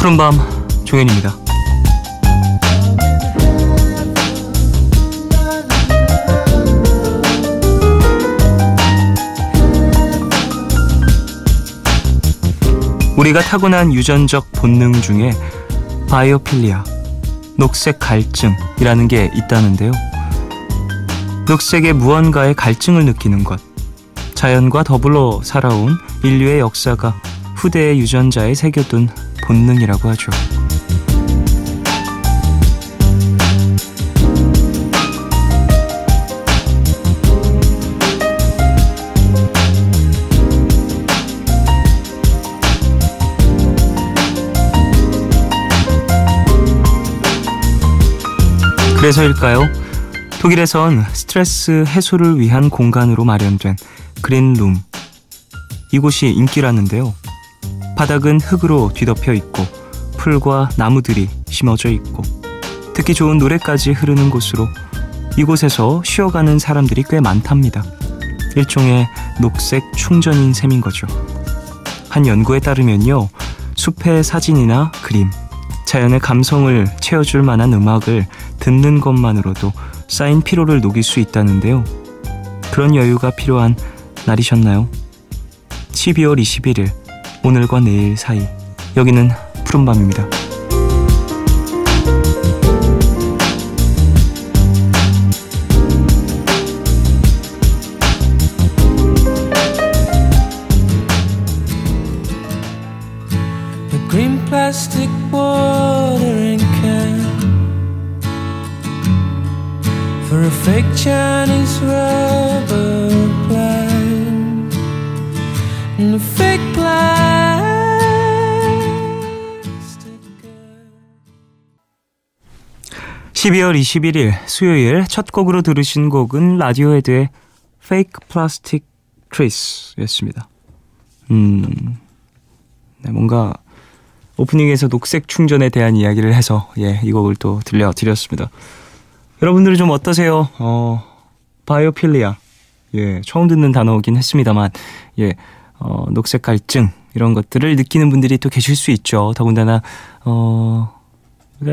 푸른밤 종현입니다. 우리가 타고난 유전적 본능 중에 바이오필리아, 녹색 갈증이라는 게 있다는데요. 녹색의 무언가에 갈증을 느끼는 것, 자연과 더불어 살아온 인류의 역사가 후대의 유전자에 새겨둔 본능이라고 하죠. 그래서일까요? 독일에선 스트레스 해소를 위한 공간으로 마련된 그린룸, 이곳이 인기라는데요. 바닥은 흙으로 뒤덮여 있고 풀과 나무들이 심어져 있고 듣기 좋은 노래까지 흐르는 곳으로 이곳에서 쉬어가는 사람들이 꽤 많답니다. 일종의 녹색 충전인 셈인 거죠. 한 연구에 따르면요, 숲의 사진이나 그림, 자연의 감성을 채워줄 만한 음악을 듣는 것만으로도 쌓인 피로를 녹일 수 있다는데요. 그런 여유가 필요한 날이셨나요? 12월 21일, 오늘과 내일 사이, 여기는 푸른밤입니다. The green plastic watering can for a fake Chinese rubber plant and a fake plastic girl. 12월 21일 수요일 첫 곡으로 들으신 곡은 라디오헤드의 Fake Plastic Trees 였습니다. 네, 뭔가 오프닝에서 녹색 충전에 대한 이야기를 해서 이 곡을 또 들려드렸습니다. 여러분들은 좀 어떠세요? 바이오필리아, 처음 듣는 단어이긴 했습니다만, 녹색 갈증 이런 것들을 느끼는 분들이 또 계실 수 있죠. 더군다나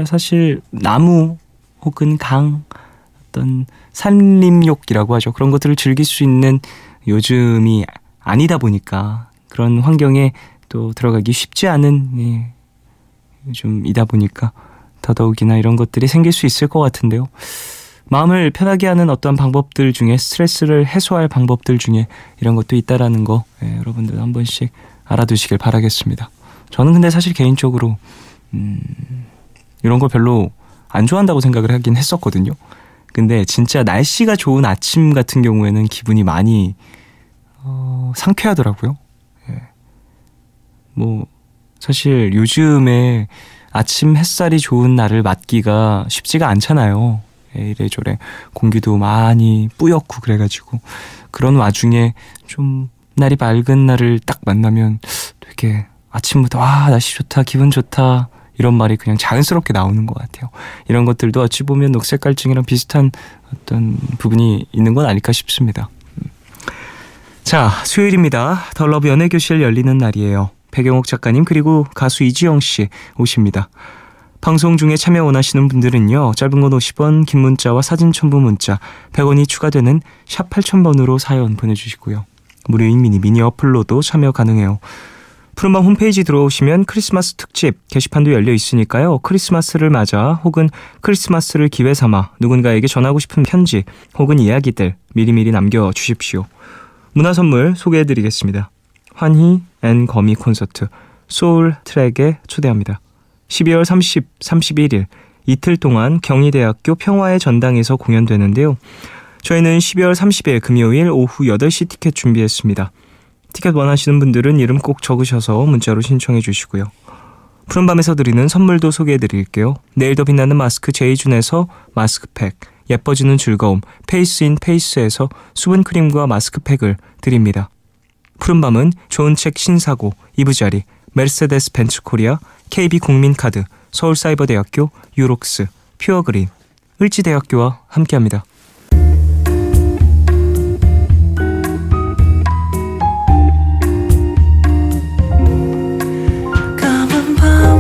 사실 나무 혹은 강, 어떤 산림욕이라고 하죠. 그런 것들을 즐길 수 있는 요즘이 아니다 보니까, 그런 환경에 또 들어가기 쉽지 않은 요즘이다 보니까 더더욱이나 이런 것들이 생길 수 있을 것 같은데요. 마음을 편하게 하는 어떤 방법들 중에, 스트레스를 해소할 방법들 중에 이런 것도 있다라는 거, 여러분들 한 번씩 알아두시길 바라겠습니다. 저는 근데 사실 개인적으로 이런 걸 별로 안 좋아한다고 생각을 하긴 했었거든요. 근데 진짜 날씨가 좋은 아침 같은 경우에는 기분이 많이 상쾌하더라고요. 사실 요즘에 아침 햇살이 좋은 날을 맞기가 쉽지가 않잖아요. 이래저래 공기도 많이 뿌옇고 그래가지고, 그런 와중에 좀 날이 맑은 날을 딱 만나면 되게 아침부터 날씨 좋다, 기분 좋다, 이런 말이 그냥 자연스럽게 나오는 것 같아요. 이런 것들도 어찌 보면 녹색 갈증이랑 비슷한 어떤 부분이 있는 건 아닐까 싶습니다. 자, 수요일입니다. 더 러브 연애교실 열리는 날이에요. 배경옥 작가님 그리고 가수 이지영 씨 오십니다. 방송 중에 참여 원하시는 분들은요, 짧은 건 50원, 긴 문자와 사진 첨부 문자 100원이 추가되는 샵 8000번으로 사연 보내주시고요. 무료인 미니 어플로도 참여 가능해요. 푸른밤 홈페이지 들어오시면 크리스마스 특집 게시판도 열려 있으니까요. 크리스마스를 맞아 혹은 크리스마스를 기회 삼아 누군가에게 전하고 싶은 편지 혹은 이야기들 미리미리 남겨주십시오. 문화선물 소개해드리겠습니다. 환희 앤 거미 콘서트 소울 트랙에 초대합니다. 12월 30, 31일 이틀 동안 경희대학교 평화의 전당에서 공연되는데요. 저희는 12월 30일 금요일 오후 8시 티켓 준비했습니다. 티켓 원하시는 분들은 이름 꼭 적으셔서 문자로 신청해 주시고요. 푸른밤에서 드리는 선물도 소개해 드릴게요. 내일 더 빛나는 마스크 제이준에서 마스크팩, 예뻐지는 즐거움 페이스인 페이스에서 수분크림과 마스크팩을 드립니다. 푸른밤은 좋은 책 신사고, 이부자리, 메르세데스 벤츠 코리아, KB국민카드, 서울사이버대학교, 유록스, 퓨어그린, 을지대학교와 함께합니다. 까만 밤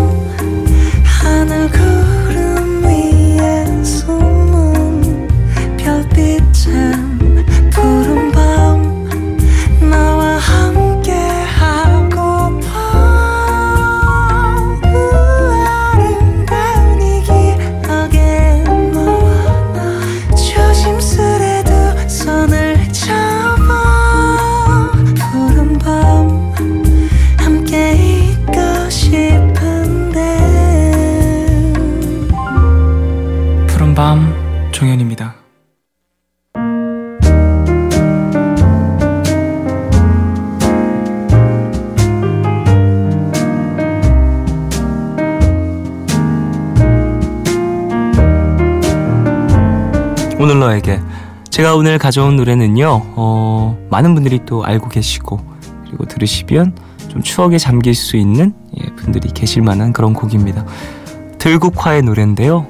조종현입니다. 오늘 너에게 제가 오늘 가져온 노래는요 많은 분들이 또 알고 계시고 그리고 들으시면 좀 추억에 잠길 수 있는 분들이 계실 만한 그런 곡입니다. 들국화의 노래인데요.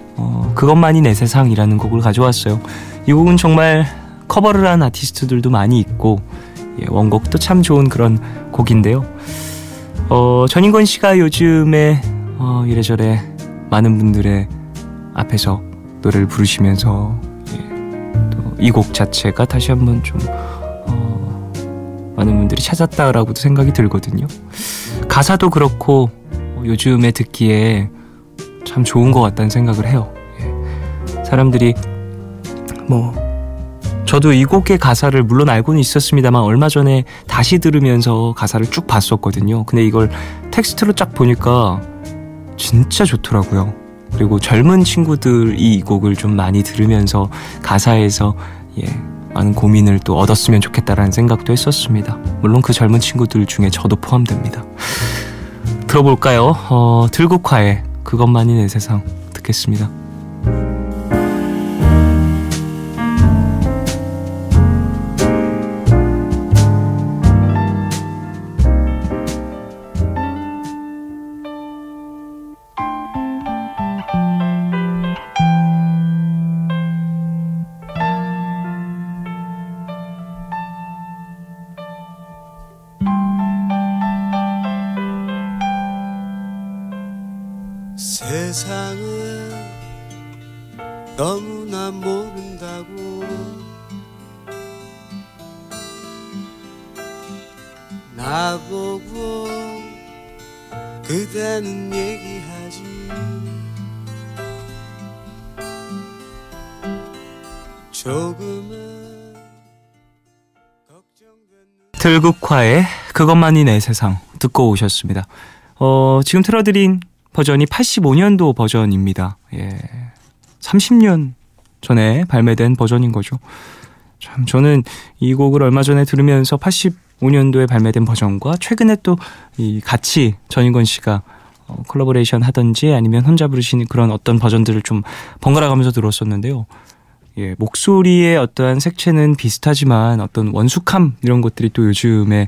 그것만이 내 세상이라는 곡을 가져왔어요. 이 곡은 정말 커버를 한 아티스트들도 많이 있고 원곡도 참 좋은 그런 곡인데요. 전인권 씨가 요즘에 이래저래 많은 분들의 앞에서 노래를 부르시면서 또 이 곡 자체가 다시 한번 좀 많은 분들이 찾았다라고도 생각이 들거든요. 가사도 그렇고 요즘에 듣기에 참 좋은 것 같다는 생각을 해요. 사람들이 저도 이 곡의 가사를 물론 알고는 있었습니다만 얼마 전에 다시 들으면서 가사를 쭉 봤었거든요. 근데 이걸 텍스트로 쫙 보니까 진짜 좋더라고요. 그리고 젊은 친구들이 이 곡을 좀 많이 들으면서 가사에서 많은 고민을 또 얻었으면 좋겠다라는 생각도 했었습니다. 물론 그 젊은 친구들 중에 저도 포함됩니다. 들어볼까요? 들국화의 그것만이 내 세상 듣겠습니다. 세상은 너무나 모른다고 나보고 그대는 얘기하지 조금은 걱정되는 들국화의 그것만이 내 세상 듣고 오셨습니다. 지금 틀어드린 버전이 85년도 버전입니다. 30년 전에 발매된 버전인 거죠. 참 저는 이 곡을 얼마 전에 들으면서 85년도에 발매된 버전과 최근에 또 같이 전인권 씨가 콜라보레이션 하던지 아니면 혼자 부르시는 그런 어떤 버전들을 좀 번갈아 가면서 들었었는데요. 목소리의 어떠한 색채는 비슷하지만 어떤 원숙함 이런 것들이 또 요즘에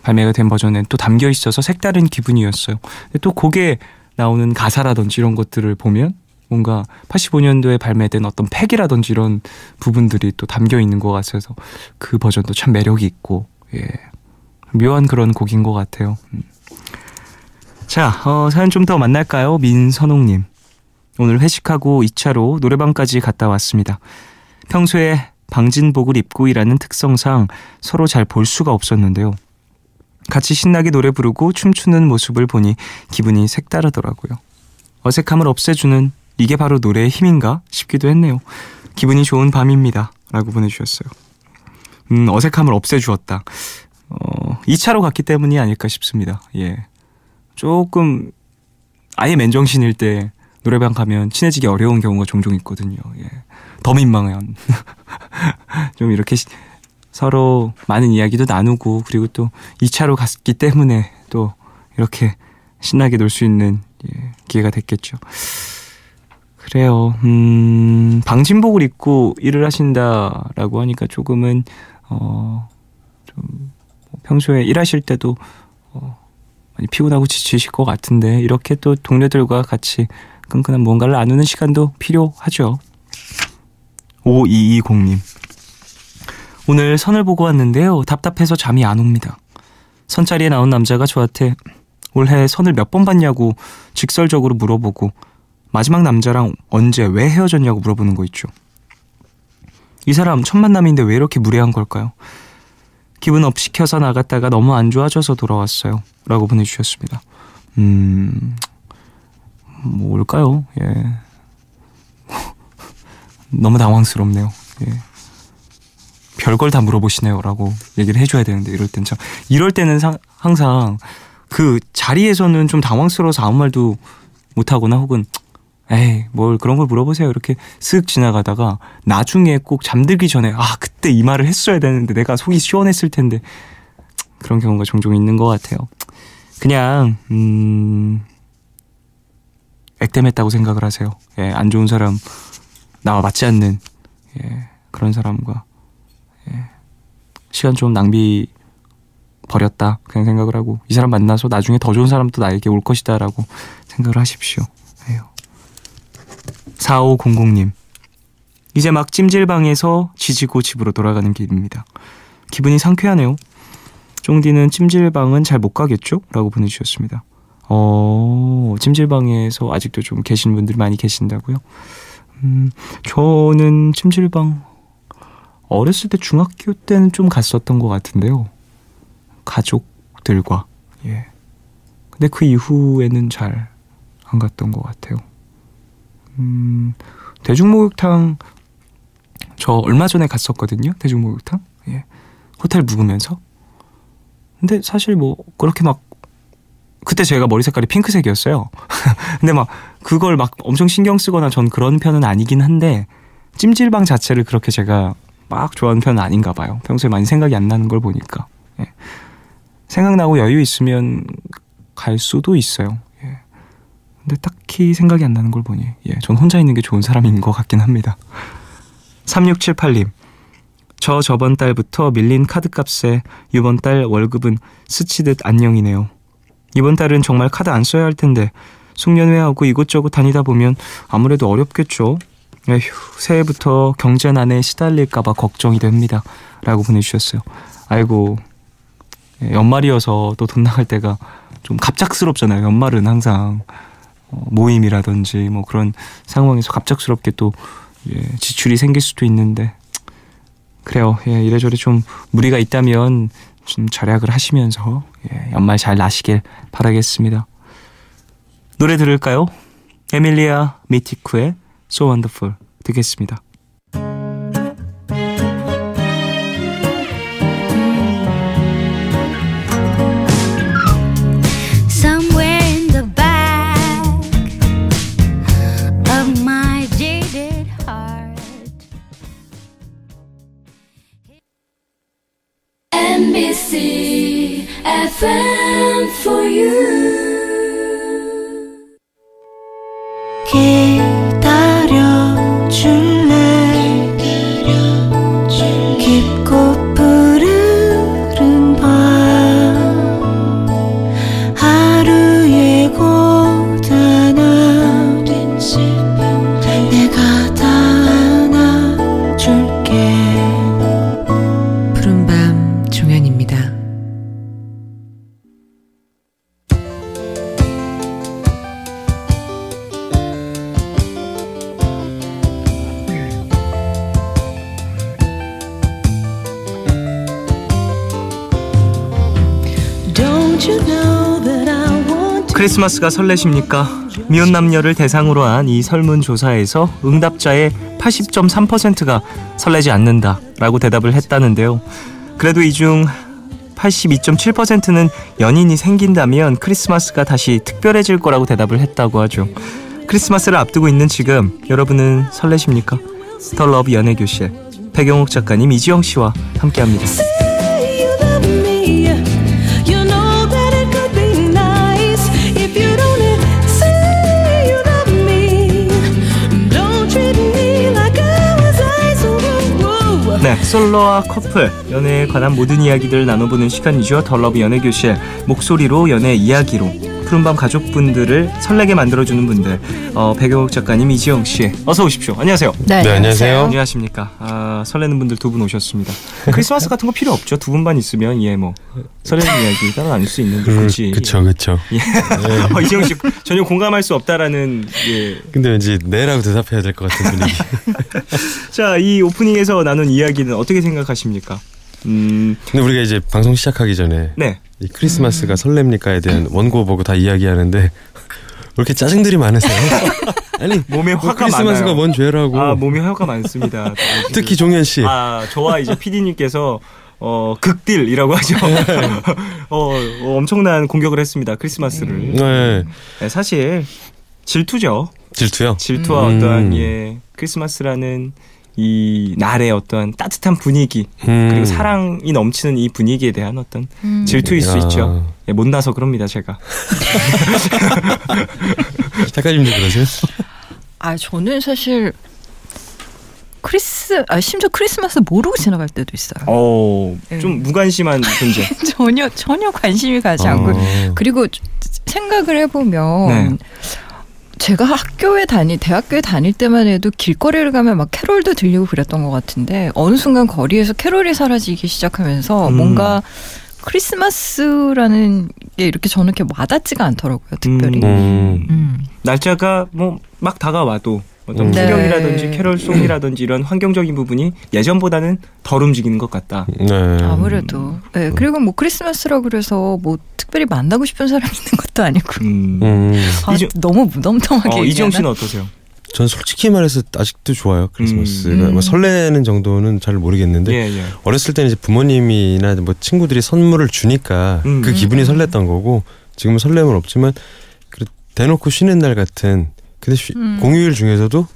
발매가 된 버전엔 또 담겨 있어서 색다른 기분이었어요. 근데 또 곡에 나오는 가사라든지 이런 것들을 보면 뭔가 85년도에 발매된 어떤 팩이라든지 이런 부분들이 또 담겨 있는 것 같아서 그 버전도 참 매력이 있고 묘한 그런 곡인 것 같아요. 자, 사연 좀 더 만날까요? 민선홍님. 오늘 회식하고 2차로 노래방까지 갔다 왔습니다. 평소에 방진복을 입고 일하는 특성상 서로 잘 볼 수가 없었는데요. 같이 신나게 노래 부르고 춤추는 모습을 보니 기분이 색다르더라고요. 어색함을 없애주는 이게 바로 노래의 힘인가 싶기도 했네요. 기분이 좋은 밤입니다. 라고 보내주셨어요. 어색함을 없애주었다. 2차로 갔기 때문이 아닐까 싶습니다. 조금 아예 맨정신일 때 노래방 가면 친해지기 어려운 경우가 종종 있거든요. 더 민망한. 좀 이렇게 서로 많은 이야기도 나누고 그리고 또 2차로 갔기 때문에 또 이렇게 신나게 놀 수 있는 기회가 됐겠죠. 그래요. 방진복을 입고 일을 하신다라고 하니까 조금은 좀 평소에 일하실 때도 많이 피곤하고 지치실 것 같은데 이렇게 또 동료들과 같이 끈끈한 뭔가를 나누는 시간도 필요하죠. 5220님. 오늘 선을 보고 왔는데요. 답답해서 잠이 안 옵니다. 선자리에 나온 남자가 저한테 올해 선을 몇 번 봤냐고 직설적으로 물어보고 마지막 남자랑 언제 왜 헤어졌냐고 물어보는 거 있죠. 이 사람 첫 만남인데 왜 이렇게 무례한 걸까요? 기분 업 시켜서 나갔다가 너무 안 좋아져서 돌아왔어요. 라고 보내주셨습니다. 뭘까요? 너무 당황스럽네요. 별걸 다 물어보시네요. 라고 얘기를 해줘야 되는데 이럴 때는 항상 그 자리에서는 좀 당황스러워서 아무 말도 못하거나 혹은 에이, 뭘 그런 걸 물어보세요. 이렇게 슥 지나가다가 나중에 꼭 잠들기 전에 그때 이 말을 했어야 되는데 내가 속이 시원했을 텐데 그런 경우가 종종 있는 것 같아요. 그냥 액땜했다고 생각을 하세요. 예, 안 좋은 사람, 나와 맞지 않는 그런 사람과 시간 좀 낭비 버렸다 그냥 생각을 하고 이 사람 만나서 나중에 더 좋은 사람도 나에게 올 것이다 라고 생각을 하십시오. 4500님, 이제 막 찜질방에서 지지고 집으로 돌아가는 길입니다. 기분이 상쾌하네요. 쫑디는 찜질방은 잘 못 가겠죠? 라고 보내주셨습니다. 찜질방에서 아직도 좀 계신 분들이 많이 계신다고요? 저는 찜질방 어렸을 때 중학교 때는 좀 갔었던 것 같은데요. 가족들과. 근데 그 이후에는 잘 안 갔던 것 같아요. 대중목욕탕 저 얼마 전에 갔었거든요. 대중목욕탕. 호텔 묵으면서. 근데 사실 뭐 그렇게 막 그때 제가 머리 색깔이 핑크색이었어요. 근데 막 그걸 막 엄청 신경 쓰거나 전 그런 편은 아니긴 한데 찜질방 자체를 그렇게 제가 막 좋아하는 편은 아닌가 봐요. 평소에 많이 생각이 안 나는 걸 보니까. 생각나고 여유 있으면 갈 수도 있어요. 근데 딱히 생각이 안 나는 걸 보니 전 혼자 있는 게 좋은 사람인 것 같긴 합니다. 3678님, 저번 달부터 밀린 카드값에 이번 달 월급은 스치듯 안녕이네요. 이번 달은 정말 카드 안 써야 할 텐데 송년회하고 이곳저곳 다니다 보면 아무래도 어렵겠죠. 에휴, 새해부터 경제난에 시달릴까봐 걱정이 됩니다. 라고 보내주셨어요. 아이고, 연말이어서 또 돈 나갈 때가 좀 갑작스럽잖아요. 연말은 항상 모임이라든지 뭐 그런 상황에서 갑작스럽게 또 지출이 생길 수도 있는데 그래요. 이래저래 좀 무리가 있다면 좀 절약을 하시면서 연말 잘 나시길 바라겠습니다. 노래 들을까요? 에밀리아 미티쿠의 So Wonderful 듣겠습니다. MBC FM for you. 기다려줄래 깊고 푸르른 밤 하루의 고단함 내가 다 안아줄게. 푸른밤 종현입니다. 크리스마스가 설레십니까? 미혼 남녀를 대상으로 한 이 설문조사에서 응답자의 80.3%가 설레지 않는다 라고 대답을 했다는데요. 그래도 이 중 82.7%는 연인이 생긴다면 크리스마스가 다시 특별해질 거라고 대답을 했다고 하죠. 크리스마스를 앞두고 있는 지금 여러분은 설레십니까? 더 러브 연애교실 백영옥 작가님, 이지영 씨와 함께합니다. 네, 솔로와 커플, 연애에 관한 모든 이야기들을 나눠보는 시간이죠. 더 러브 연애교실, 목소리로 연애 이야기로 푸른밤 가족분들을 설레게 만들어주는 분들, 백영옥 작가님, 이지영 씨, 어서 오십시오. 안녕하세요. 네, 안녕하세요. 안녕하십니까. 설레는 분들 두 분 오셨습니다. 크리스마스 같은 거 필요 없죠. 두 분만 있으면 뭐 설레는 이야기 따로 나눌 수 있는데 굳이. 그쵸. 네. 이지영 씨 전혀 공감할 수 없다라는. 근데 왠지 네라고 대답해야 될 것 같은 분위기. 자, 이 오프닝에서 나눈 이야기는 어떻게 생각하십니까? 근데 우리가 이제 방송 시작하기 전에 이 크리스마스가 설렙니까에 대한 원고 보고 다 이야기하는데 왜 이렇게 짜증들이 많으세요? 아니 몸에 화가 크리스마스가 많아요. 뭔 죄라고. 몸에 화가 많습니다. 특히 종현 씨. 저와 이제 PD님께서 극딜이라고 하죠. 엄청난 공격을 했습니다. 크리스마스를. 네. 사실 질투죠. 질투요? 질투와 어떠한 크리스마스라는 이 날의 어떤 따뜻한 분위기 그리고 사랑이 넘치는 이 분위기에 대한 어떤 질투일 수 있죠. 예, 못나서 그럽니다 제가. 작가님도 그러세요? 저는 사실 심지어 크리스마스 모르고 지나갈 때도 있어요. 좀 무관심한 존재. 전혀 관심이 가지 않고. 그리고 생각을 해보면 제가 대학교에 다닐 때만 해도 길거리를 가면 막 캐롤도 들리고 그랬던 것 같은데 어느 순간 거리에서 캐롤이 사라지기 시작하면서 뭔가 크리스마스라는 게 이렇게 저는 이렇게 와닿지가 않더라고요. 특별히. 날짜가 뭐 막 다가와도 어떤 풍경이라든지 캐롤송이라든지 이런 환경적인 부분이 예전보다는 덜 움직이는 것 같다. 아무래도. 네. 그리고 뭐 크리스마스라고 그래서 뭐 특별히 만나고 싶은 사람이 있는 것도 아니고. 너무 무덤덤하게 얘기하나? 이지영 씨는 어떠세요? 전 솔직히 말해서 아직도 좋아요. 크리스마스가. 설레는 정도는 잘 모르겠는데 어렸을 때는 이제 부모님이나 뭐 친구들이 선물을 주니까 그 기분이 설렜던 거고 지금은 설렘은 없지만 대놓고 쉬는 날 같은 근데 공휴일 중에서도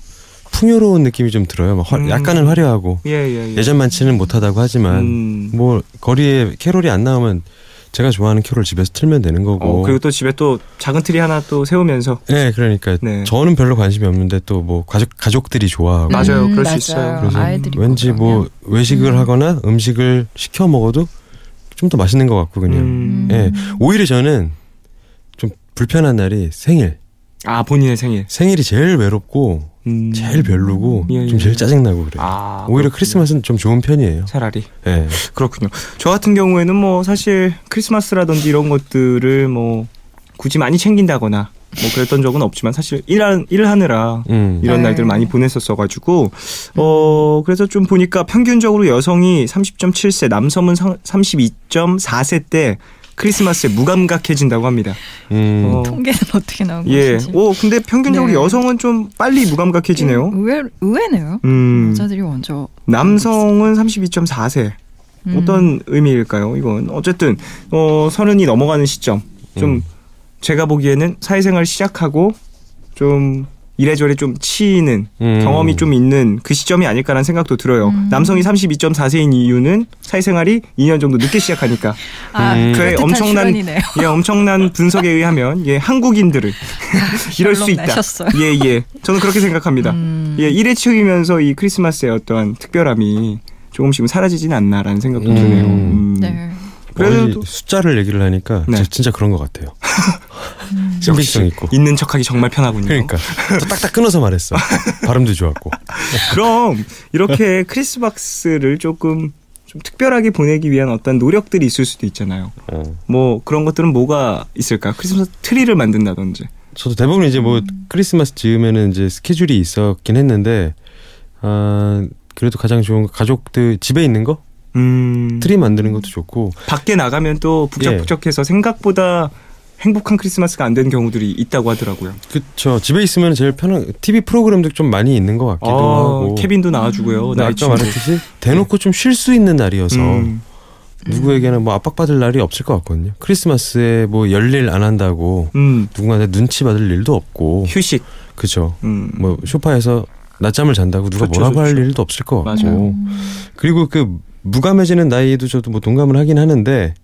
풍요로운 느낌이 좀 들어요. 막 약간은 화려하고 예전만치는 못하다고 하지만 뭐 거리에 캐롤이 안 나오면 제가 좋아하는 캐롤 집에서 틀면 되는 거고. 그리고 또 집에 또 작은 트리 하나 또 세우면서. 네, 그러니까 저는 별로 관심이 없는데 또 뭐 가족들이 좋아하고. 맞아요, 그럴 수 있어요. 그래서 아이들이 왠지 뭐 외식을 하거나 음식을 시켜 먹어도 좀 더 맛있는 것 같고 그냥. 오히려 저는 좀 불편한 날이 생일. 본인의 생일. 생일이 제일 외롭고 제일 별로고 좀 제일 짜증나고 그래요. 오히려 크리스마스는 좀 좋은 편이에요. 차라리. 네. 그렇군요. 저 같은 경우에는 뭐 사실 크리스마스라든지 이런 것들을 뭐 굳이 많이 챙긴다거나 뭐 그랬던 적은 없지만 사실 일하느라 이런 날들 많이 보냈었어가지고 그래서 좀 보니까 평균적으로 여성이 30.7세, 남성은 32.4세 때 크리스마스에 무감각해진다고 합니다. 통계는 어떻게 나온 것인지. 근데 평균적으로 여성은 좀 빨리 무감각해지네요. 의외네요. 여자들이 먼저. 남성은 32.4세. 어떤 의미일까요? 이건 어쨌든 30이 넘어가는 시점. 좀 제가 보기에는 사회생활 시작하고 좀 이래저래 좀 치이는 경험이 좀 있는 그 시점이 아닐까라는 생각도 들어요. 남성이 32.4세인 이유는 사회생활이 2년 정도 늦게 시작하니까. 그의 엄청난 분석에 의하면 한국인들을 이럴 수 있다. 저는 그렇게 생각합니다. 일에 치이면서 이 크리스마스의 어떠한 특별함이 조금씩은 사라지진 않나라는 생각도 드네요. 그래도 숫자를 얘기를 하니까 진짜 그런 것 같아요. 신빙성 있고 있는 척하기 정말 편하군요. 그러니까 또 딱딱 끊어서 말했어. 발음도 좋았고. 그럼 이렇게 크리스마스를 조금 좀 특별하게 보내기 위한 어떤 노력들이 있을 수도 있잖아요. 뭐 그런 것들은 뭐가 있을까? 크리스마스 트리를 만든다든지. 저도 대부분 이제 뭐 크리스마스 즈음에는 이제 스케줄이 있었긴 했는데 그래도 가장 좋은 거 가족들 집에 있는 거? 트리 만드는 것도 좋고 밖에 나가면 또 북적북적해서 생각보다 행복한 크리스마스가 안 되는 경우들이 있다고 하더라고요. 그렇죠. 집에 있으면 제일 편한 TV 프로그램도 좀 많이 있는 것 같기도 하고 케빈도 나와주고요. 아까 말했듯이 대놓고 좀 쉴 수 있는 날이어서 누구에게나 뭐 압박받을 날이 없을 것 같거든요. 크리스마스에 뭐 열일 안 한다고 누군가한테 눈치 받을 일도 없고 휴식. 그렇죠. 뭐 소파에서 낮잠을 잔다고 누가 뭐라고 할 일도 없을 것 같고 그리고 그 무감해지는 나이에도 저도 뭐 동감을 하긴 하는데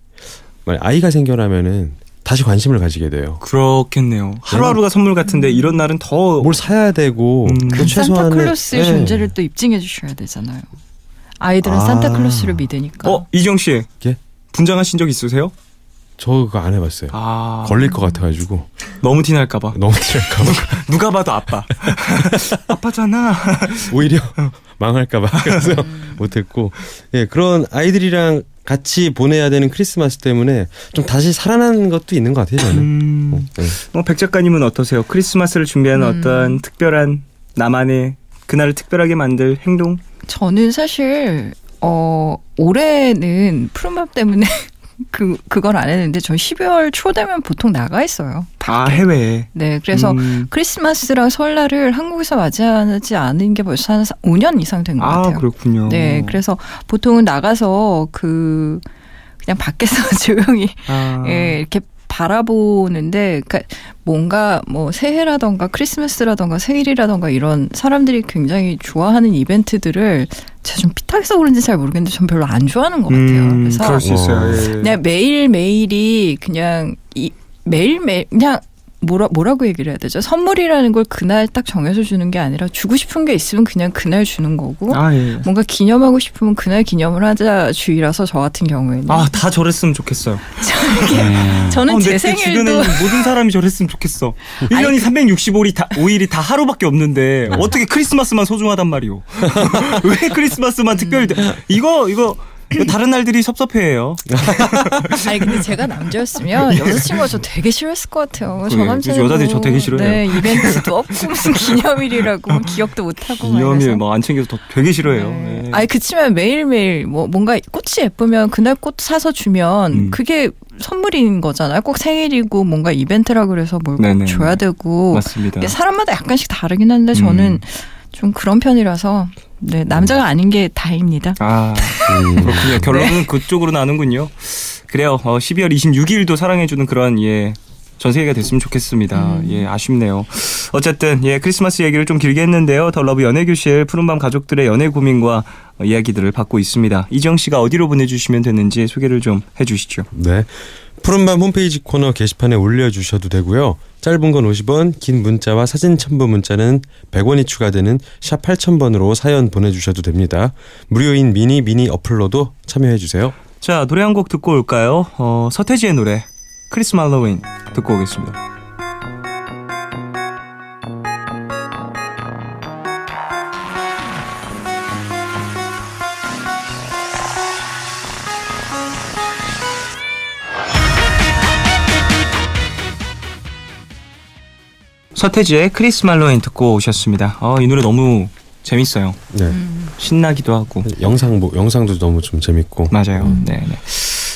아이가 생겨나면은 다시 관심을 가지게 돼요. 그렇겠네요. 하루하루가 선물 같은데 이런 날은 더 뭘 사야 되고 산타클로스의 존재를 또 입증해 주셔야 되잖아요. 아이들은 산타클로스를 믿으니까. 이지영 씨. 분장하신 적 있으세요? 저 그거 안 해봤어요. 걸릴 것 같아가지고. 너무 티날까봐. 누가 봐도 아빠. 아빠잖아. 오히려 망할까봐 그래서 못했고. 그런 아이들이랑 같이 보내야 되는 크리스마스 때문에 좀 다시 살아난 것도 있는 것 같아요. 저는. 백 작가님은 어떠세요? 크리스마스를 준비하는 어떤 특별한 나만의 그날을 특별하게 만들 행동? 저는 사실 올해는 푸른밤 때문에 그걸 안 했는데 전 12월 초 되면 보통 나가 있어요. 해외에. 네, 그래서 크리스마스랑 설날을 한국에서 맞이하지 않은 게 벌써 한 5년 이상 된 것 같아요. 그렇군요. 네, 그래서 보통은 나가서 그냥 밖에서 조용히 이렇게 바라보는데, 그러니까 뭔가 뭐 새해라던가 크리스마스라던가 생일이라던가 이런 사람들이 굉장히 좋아하는 이벤트들을 제가 좀 삐딱해서 그런지 잘 모르겠는데 전 별로 안 좋아하는 것 같아요. 그래서 그럴 수 있어요. 예. 그냥 매일매일이 그냥 매일매일 그냥 뭐라고 얘기를 해야 되죠? 선물이라는 걸 그날 딱 정해서 주는 게 아니라 주고 싶은 게 있으면 그냥 그날 주는 거고 예. 뭔가 기념하고 싶으면 그날 기념을 하자 주의라서 저 같은 경우에는 다 저랬으면 좋겠어요. 저는 제 내 생일도 주변에 모든 사람이 저랬으면 좋겠어. 1년이 365일이 다 하루밖에 없는데 어떻게 크리스마스만 소중하단 말이오. 왜 크리스마스만 특별히 이거 다른 날들이 섭섭해해요. 아니 근데 제가 남자였으면 여자친구가 저 되게 싫어했을 것 같아요. 저 남자는 여자들이 저 되게 싫어해요. 네, 이벤트도 없고 무슨 기념일이라고 기억도 못하고 기념일 막 안 챙겨서 되게 싫어해요. 네. 아니 그치만 매일매일 뭐 뭔가 꽃이 예쁘면 그날 꽃 사서 주면 그게 선물인 거잖아요. 꼭 생일이고 뭔가 이벤트라 그래서 뭘 꼭 줘야 되고. 맞습니다. 사람마다 약간씩 다르긴 한데 저는 좀 그런 편이라서 네, 남자가 아닌 게 다입니다. 그렇군요. 결론은 그쪽으로 나는군요. 그래요. 12월 26일도 사랑해주는 그런 전 세계가 됐으면 좋겠습니다. 아쉽네요. 어쨌든 크리스마스 얘기를 좀 길게 했는데요. 더 러브 연애교실 푸른밤 가족들의 연애 고민과 이야기들을 받고 있습니다. 이정 씨가 어디로 보내주시면 되는지 소개를 좀 해주시죠. 네. 푸른밤 홈페이지 코너 게시판에 올려주셔도 되고요. 짧은 건 50원, 긴 문자와 사진 첨부 문자는 100원이 추가되는 샵 8000번으로 사연 보내주셔도 됩니다. 무료인 미니 어플로도 참여해주세요. 자, 노래 한 곡 듣고 올까요? 서태지의 노래 크리스 말로윈 듣고 오겠습니다. 서태지의 크리스 말로윈 듣고 오셨습니다. 이 노래 너무 재밌어요. 네. 신나기도 하고. 영상도 너무 좀 재밌고. 맞아요. 네.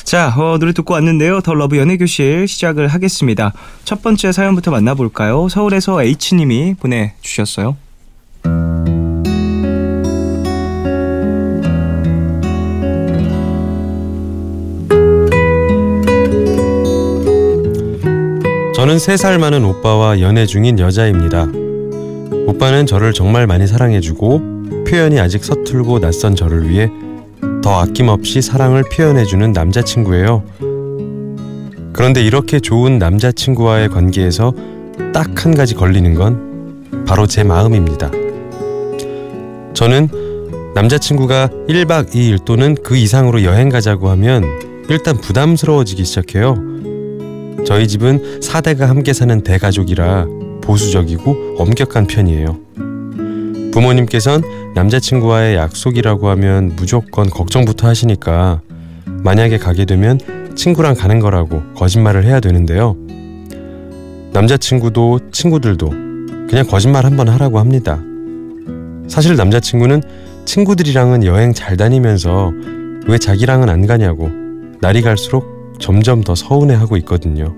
자, 노래 듣고 왔는데요. 더 러브 연애교실 시작을 하겠습니다. 첫 번째 사연부터 만나볼까요? 서울에서 H님이 보내주셨어요. 저는 3살 많은 오빠와 연애 중인 여자입니다. 오빠는 저를 정말 많이 사랑해주고 표현이 아직 서툴고 낯선 저를 위해 더 아낌없이 사랑을 표현해주는 남자친구예요. 그런데 이렇게 좋은 남자친구와의 관계에서 딱 한 가지 걸리는 건 바로 제 마음입니다. 저는 남자친구가 1박 2일 또는 그 이상으로 여행 가자고 하면 일단 부담스러워지기 시작해요. 저희 집은 4대가 함께 사는 대가족이라 보수적이고 엄격한 편이에요. 부모님께선 남자친구와의 약속이라고 하면 무조건 걱정부터 하시니까 만약에 가게 되면 친구랑 가는 거라고 거짓말을 해야 되는데요. 남자친구도 친구들도 그냥 거짓말 한번 하라고 합니다. 사실 남자친구는 친구들이랑은 여행 잘 다니면서 왜 자기랑은 안 가냐고 날이 갈수록 점점 더 서운해하고 있거든요.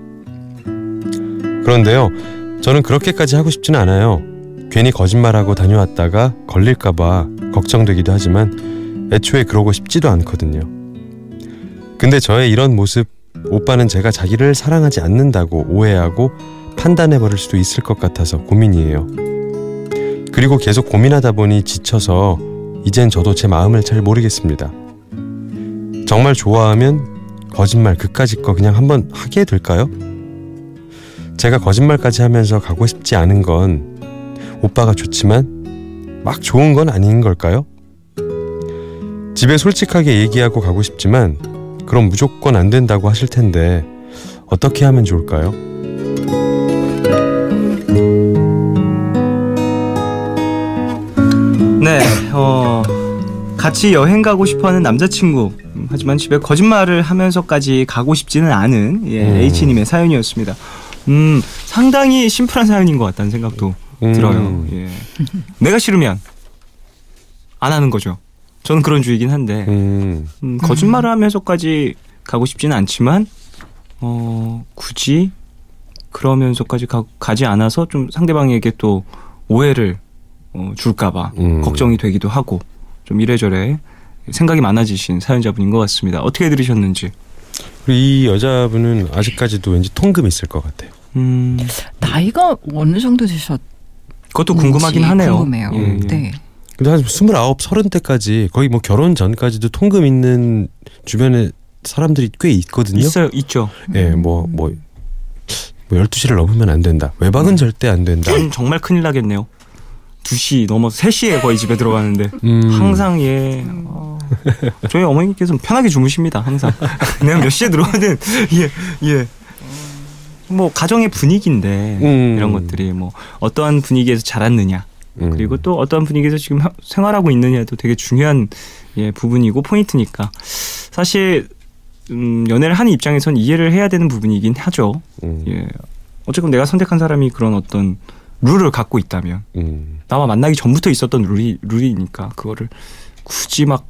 그런데요, 저는 그렇게까지 하고 싶지는 않아요. 괜히 거짓말하고 다녀왔다가 걸릴까봐 걱정되기도 하지만 애초에 그러고 싶지도 않거든요. 근데 저의 이런 모습, 오빠는 제가 자기를 사랑하지 않는다고 오해하고 판단해버릴 수도 있을 것 같아서 고민이에요. 그리고 계속 고민하다 보니 지쳐서 이젠 저도 제 마음을 잘 모르겠습니다. 정말 좋아하면 거짓말 그까짓 거 그냥 한번 하게 될까요? 제가 거짓말까지 하면서 가고 싶지 않은 건 오빠가 좋지만 막 좋은 건 아닌 걸까요? 집에 솔직하게 얘기하고 가고 싶지만 그럼 무조건 안 된다고 하실 텐데 어떻게 하면 좋을까요? 네, 같이 여행 가고 싶어하는 남자친구, 하지만 집에 거짓말을 하면서까지 가고 싶지는 않은 H님의 사연이었습니다. 상당히 심플한 사연인 것 같다는 생각도 들어요. 내가 싫으면 안 하는 거죠. 저는 그런 주의긴 한데 거짓말을 하면서까지 가고 싶지는 않지만 굳이 그러면서까지 가지 않아서 좀 상대방에게 또 오해를 줄까봐 걱정이 되기도 하고 좀 이래저래 생각이 많아지신 사연자분인 것 같습니다. 어떻게 들으셨는지? 그리고 이 여자분은 아직까지도 왠지 통금이 있을 것 같아요. 나이가 어느 정도 되셨? 그것도 궁금하긴 하네요. 궁금해요. 네. 근데 한 29, 30대까지 거의 뭐 결혼 전까지도 통금 있는 주변에 사람들이 꽤 있거든요. 있죠. 예, 뭐 12시를 넘으면 안 된다. 외박은 절대 안 된다. 정말 큰일 나겠네요. 2시 넘어서 3시에 거의 집에 들어가는데 항상 저희 어머니께서는 편하게 주무십니다. 항상. 내가 몇 시에 들어가든 예. 뭐 가정의 분위기인데 이런 것들이 뭐 어떠한 분위기에서 자랐느냐 그리고 또 어떠한 분위기에서 지금 생활하고 있느냐도 되게 중요한 부분이고 포인트니까 사실 연애를 하는 입장에선 이해를 해야 되는 부분이긴 하죠. 예. 어쨌든 내가 선택한 사람이 그런 어떤 룰을 갖고 있다면 나와 만나기 전부터 있었던 룰이니까 그거를 굳이 막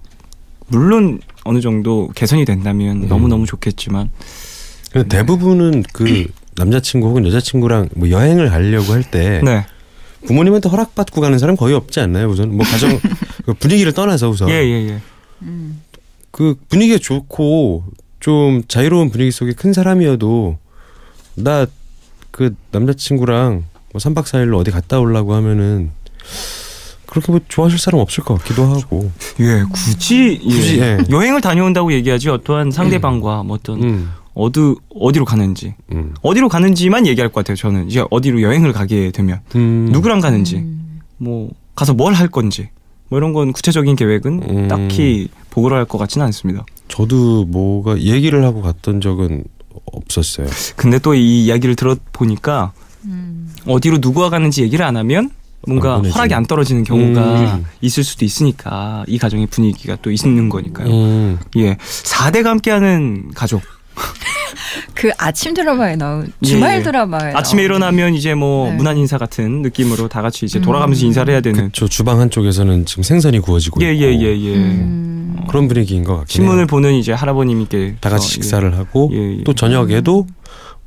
물론 어느 정도 개선이 된다면 너무너무 좋겠지만 대부분은 그 남자친구 혹은 여자친구랑 뭐 여행을 가려고 할 때 네. 부모님한테 허락받고 가는 사람 거의 없지 않나요? 우선 뭐 가정 분위기를 떠나서 우선 그 분위기가 좋고 좀 자유로운 분위기 속에 큰 사람이어도 나 그 남자친구랑 뭐 3박 4일로 어디 갔다 오려고 하면은 그렇게 뭐 좋아하실 사람 없을 것 같기도 하고. 예, 굳이 여행을 다녀온다고 얘기하지 어떠한 상대방과 뭐 어떤 어디로 가는지 어디로 가는지만 얘기할 것 같아요. 저는 이제 어디로 여행을 가게 되면 누구랑 가는지 뭐 가서 뭘 할 건지 뭐 이런 건 구체적인 계획은 딱히 보고를 할 것 같지는 않습니다. 저도 뭐가 얘기를 하고 갔던 적은 없었어요. 근데 또 이 이야기를 들어보니까 어디로 누구와 가는지 얘기를 안 하면 뭔가 허락이 안 떨어지는 경우가 있을 수도 있으니까 이 가정의 분위기가 또 있는 거니까요. 예, 4대가 함께하는 가족. 그 아침 드라마에 나온 주말 드라마에 아침에 일어나면 이제 뭐 문안 인사 같은 느낌으로 다 같이 이제 돌아가면서 인사를 해야 되는. 그렇죠. 주방 한쪽에서는 지금 생선이 구워지고 있고 그런 분위기인 것 같긴 신문을 해요. 보는 이제 할아버님께 다 같이 식사를 하고 또 저녁에도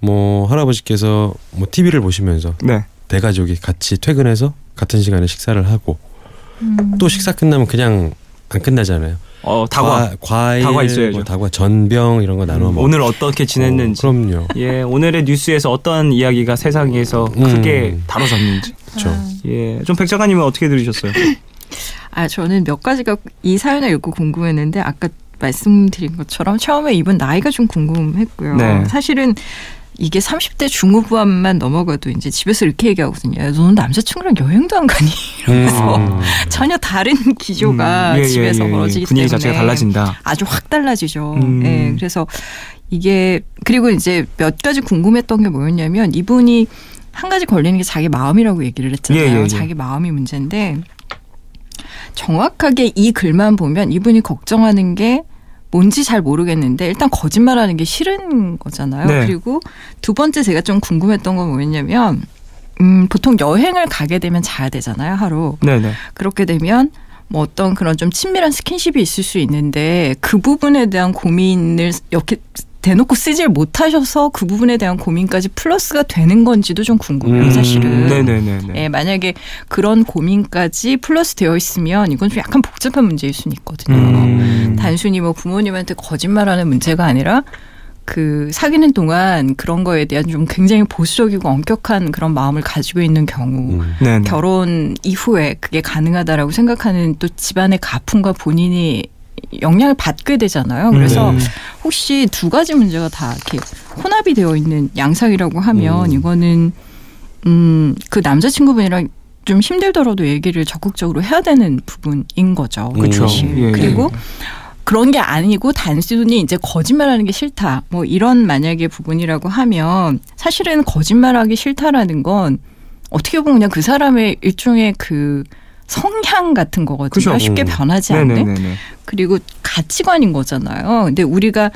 뭐 할아버지께서 뭐 TV를 보시면서 대가족이 같이 퇴근해서 같은 시간에 식사를 하고 또 식사 끝나면 그냥 안 끝나잖아요. 과일, 다과 있어야죠. 뭐 다과, 전병 이런 거 나눠 먹고 오늘 어떻게 지냈는지. 그럼요. 예, 오늘의 뉴스에서 어떤 이야기가 세상에서 크게 다뤄졌는지. 그렇죠. 예, 좀 백 작가님은 어떻게 들으셨어요? 저는 몇 가지가 이 사연을 읽고 궁금했는데 아까 말씀드린 것처럼 처음에 이분 나이가 좀 궁금했고요. 네. 사실은 이게 30대 중후반만 넘어가도 이제 집에서 이렇게 얘기하거든요. 너는 남자친구랑 여행도 안 가니? 이러면서 전혀 다른 기조가 집에서 벌어지기 분위기 때문에 자체가 달라진다. 아주 확 달라지죠. 네, 그래서 이게 그리고 이제 몇 가지 궁금했던 게 뭐였냐면 이분이 한 가지 걸리는 게 자기 마음이라고 얘기를 했잖아요. 자기 마음이 문제인데 정확하게 이 글만 보면 이분이 걱정하는 게 뭔지 잘 모르겠는데 일단 거짓말하는 게 싫은 거잖아요. 네. 그리고 두 번째 제가 좀 궁금했던 건 뭐였냐면 보통 여행을 가게 되면 자야 되잖아요. 하루. 네네. 그렇게 되면 뭐 어떤 그런 좀 친밀한 스킨십이 있을 수 있는데 그 부분에 대한 고민을 이렇게 대놓고 쓰질 못하셔서 그 부분에 대한 고민까지 플러스가 되는 건지도 좀 궁금해요. 사실은. 네네네. 예, 만약에 그런 고민까지 플러스 되어 있으면 이건 좀 약간 복잡한 문제일 수는 있거든요. 단순히 뭐 부모님한테 거짓말하는 문제가 아니라 그 사귀는 동안 그런 거에 대한 좀 굉장히 보수적이고 엄격한 그런 마음을 가지고 있는 경우 결혼 이후에 그게 가능하다라고 생각하는 또 집안의 가풍과 본인이 영향을 받게 되잖아요. 그래서 혹시 두 가지 문제가 다 이렇게 혼합이 되어 있는 양상이라고 하면 이거는 그 남자친구분이랑 좀 힘들더라도 얘기를 적극적으로 해야 되는 부분인 거죠. 그렇죠. 그리고 그런 게 아니고 단순히 이제 거짓말하는 게 싫다. 뭐 이런 만약에 부분이라고 하면 사실은 거짓말하기 싫다라는 건 어떻게 보면 그냥 그 사람의 일종의 그 성향 같은 거거든요. 그렇죠. 쉽게 변하지 않는. 그리고 가치관인 거잖아요. 근데 우리가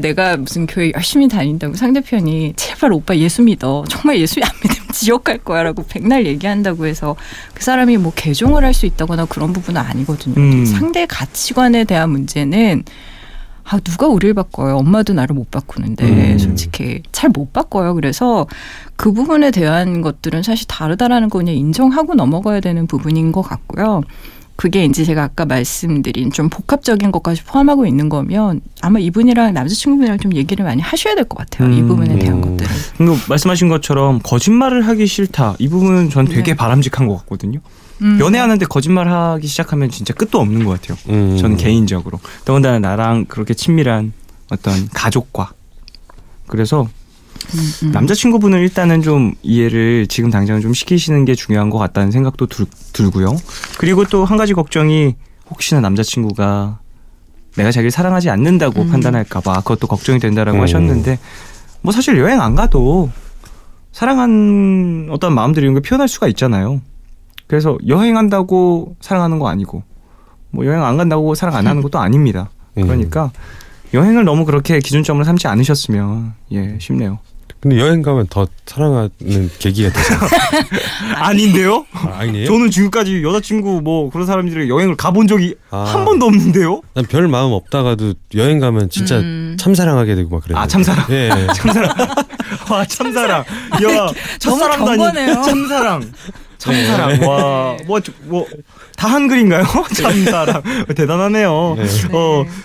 내가 무슨 교회 열심히 다닌다고 상대편이 제발 오빠 예수 믿어. 정말 예수 안 믿으면 지옥 갈 거야 라고 백날 얘기한다고 해서 그 사람이 뭐 개종을 할 수 있다거나 그런 부분은 아니거든요. 상대의 가치관에 대한 문제는 누가 우리를 바꿔요. 엄마도 나를 못 바꾸는데 솔직히 잘 못 바꿔요. 그래서 그 부분에 대한 것들은 사실 다르다라는 거 그냥 인정하고 넘어가야 되는 부분인 것 같고요. 그게 이제 제가 아까 말씀드린 좀 복합적인 것까지 포함하고 있는 거면 아마 이분이랑 남자친구분이랑 좀 얘기를 많이 하셔야 될 것 같아요. 이 부분에 대한 것들은. 말씀하신 것처럼 거짓말을 하기 싫다. 이 부분은 전 되게 바람직한 것 같거든요. 연애하는데 거짓말하기 시작하면 진짜 끝도 없는 것 같아요. 저는 개인적으로. 더군다나 나랑 그렇게 친밀한 어떤 가족과. 그래서 남자친구분을 일단은 좀 이해를 지금 당장 좀 시키시는 게 중요한 것 같다는 생각도 들고요. 그리고 또 한 가지 걱정이 혹시나 남자친구가 내가 자기를 사랑하지 않는다고 판단할까 봐 그것도 걱정이 된다라고 하셨는데 뭐 사실 여행 안 가도 사랑한 어떤 마음들이 이런 걸 표현할 수가 있잖아요. 그래서 여행한다고 사랑하는 거 아니고 뭐 여행 안 간다고 사랑 안 하는 것도 아닙니다. 그러니까 여행을 너무 그렇게 기준점으로 삼지 않으셨으면 싶네요. 근데 여행 가면 더 사랑하는 계기가 되죠. 아닌데요? 아니에요? 저는 지금까지 여자친구 뭐 그런 사람들이 여행을 가본 적이 한 번도 없는데요? 난 별 마음 없다가도 여행 가면 진짜 참사랑하게 되고 막 그래요. 아, 참사랑? 예. 참사랑. 와, 참사랑. 야, 첫사랑다니. 참사랑. 참사랑. 네. 와, 다 한글인가요? 참사랑. 대단하네요. 네.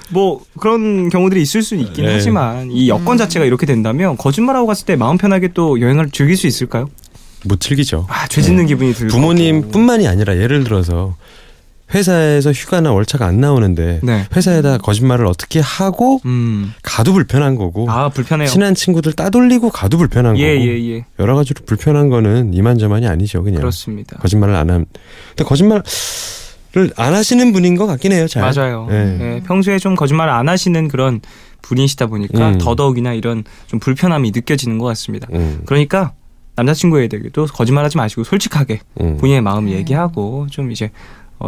뭐, 그런 경우들이 있을 수는 있긴 네. 하지만, 이 여건 자체가 이렇게 된다면, 거짓말하고 갔을 때 마음 편하게 또 여행을 즐길 수 있을까요? 못 즐기죠. 죄 짓는 기분이 들고. 부모님뿐만이 아니라 예를 들어서, 회사에서 휴가나 월차가 안 나오는데 회사에다 거짓말을 어떻게 하고 가도 불편한 거고 불편해요. 친한 친구들 따돌리고 가도 불편한 거고 여러 가지로 불편한 거는 이만저만이 아니죠. 그냥 그렇습니다. 거짓말을 안 함. 근데 거짓말을 안 하시는 분인 것 같긴 해요. 잘. 맞아요. 네, 평소에 좀 거짓말을 안 하시는 그런 분이시다 보니까 더더욱이나 이런 좀 불편함이 느껴지는 것 같습니다. 그러니까 남자친구에게도 거짓말하지 마시고 솔직하게 본인의 마음 얘기하고 좀 이제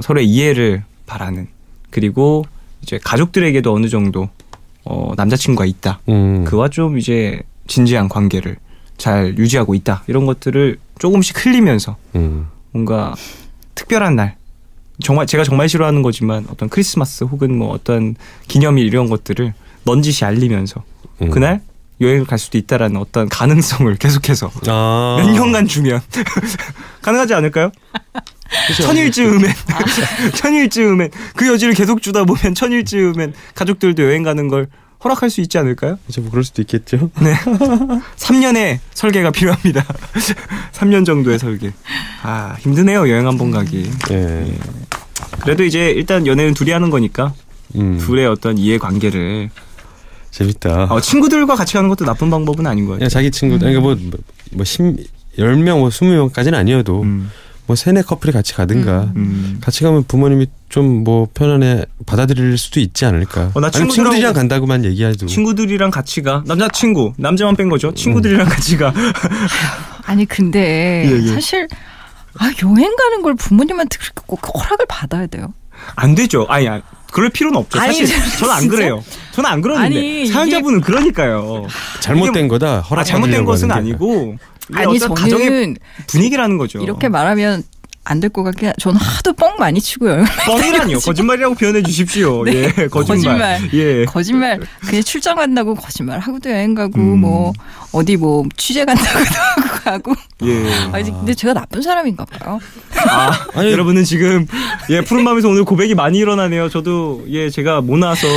서로의 이해를 바라는, 그리고 이제 가족들에게도 어느 정도 남자친구가 있다. 그와 좀 이제 진지한 관계를 잘 유지하고 있다. 이런 것들을 조금씩 흘리면서 뭔가 특별한 날, 정말 제가 정말 싫어하는 거지만 어떤 크리스마스 혹은 뭐 어떤 기념일 이런 것들을 넌지시 알리면서 그날 여행을 갈 수도 있다라는 어떤 가능성을 계속해서 몇 년간 주면 가능하지 않을까요? 천일쯤엔 그 여지를 계속 주다 보면 천일쯤엔 가족들도 여행 가는 걸 허락할 수 있지 않을까요? 뭐 그럴 수도 있겠죠. 네. 3년의 설계가 필요합니다. 3년 정도의 설계. 힘드네요, 여행 한 번 가기. 예. 그래도 이제 일단 연애는 둘이 하는 거니까 둘의 어떤 이해관계를 재밌다. 친구들과 같이 가는 것도 나쁜 방법은 아닌 거예요. 자기 친구들, 그러니까 뭐 10명, 뭐 20명까지는 아니어도 뭐 3-4 커플이 같이 가든가 같이 가면 부모님이 좀 뭐 편안해 받아들일 수도 있지 않을까. 나 친구들이랑 간다고만 얘기하죠. 친구들이랑 같이 가. 남자만 뺀 거죠. 친구들이랑 같이 가. 아니 근데 사실 여행 가는 걸 부모님한테 그렇게 꼭 허락을 받아야 돼요? 안 되죠. 그럴 필요는 없죠. 사실 저는 안 그래요. 저는 안 그러는데 사연자분은 그러니까요. 잘못된 거다. 허락 잘못된 것은 아니고 저는 가정의 분위기라는 거죠. 이렇게 말하면 안 될 것 같긴. 저는 하도 뻥 많이 치고요. 뻥이라니요. 거짓말이라고 표현해 주십시오. 네. 거짓말. 거짓말. 그냥 출장 간다고 거짓말 하고도 여행 가고 뭐 어디 뭐 취재 간다고도 하고. 근데 제가 나쁜 사람인가 봐요. 아니, 여러분은 지금 푸른밤에서 오늘 고백이 많이 일어나네요. 저도 제가 모나서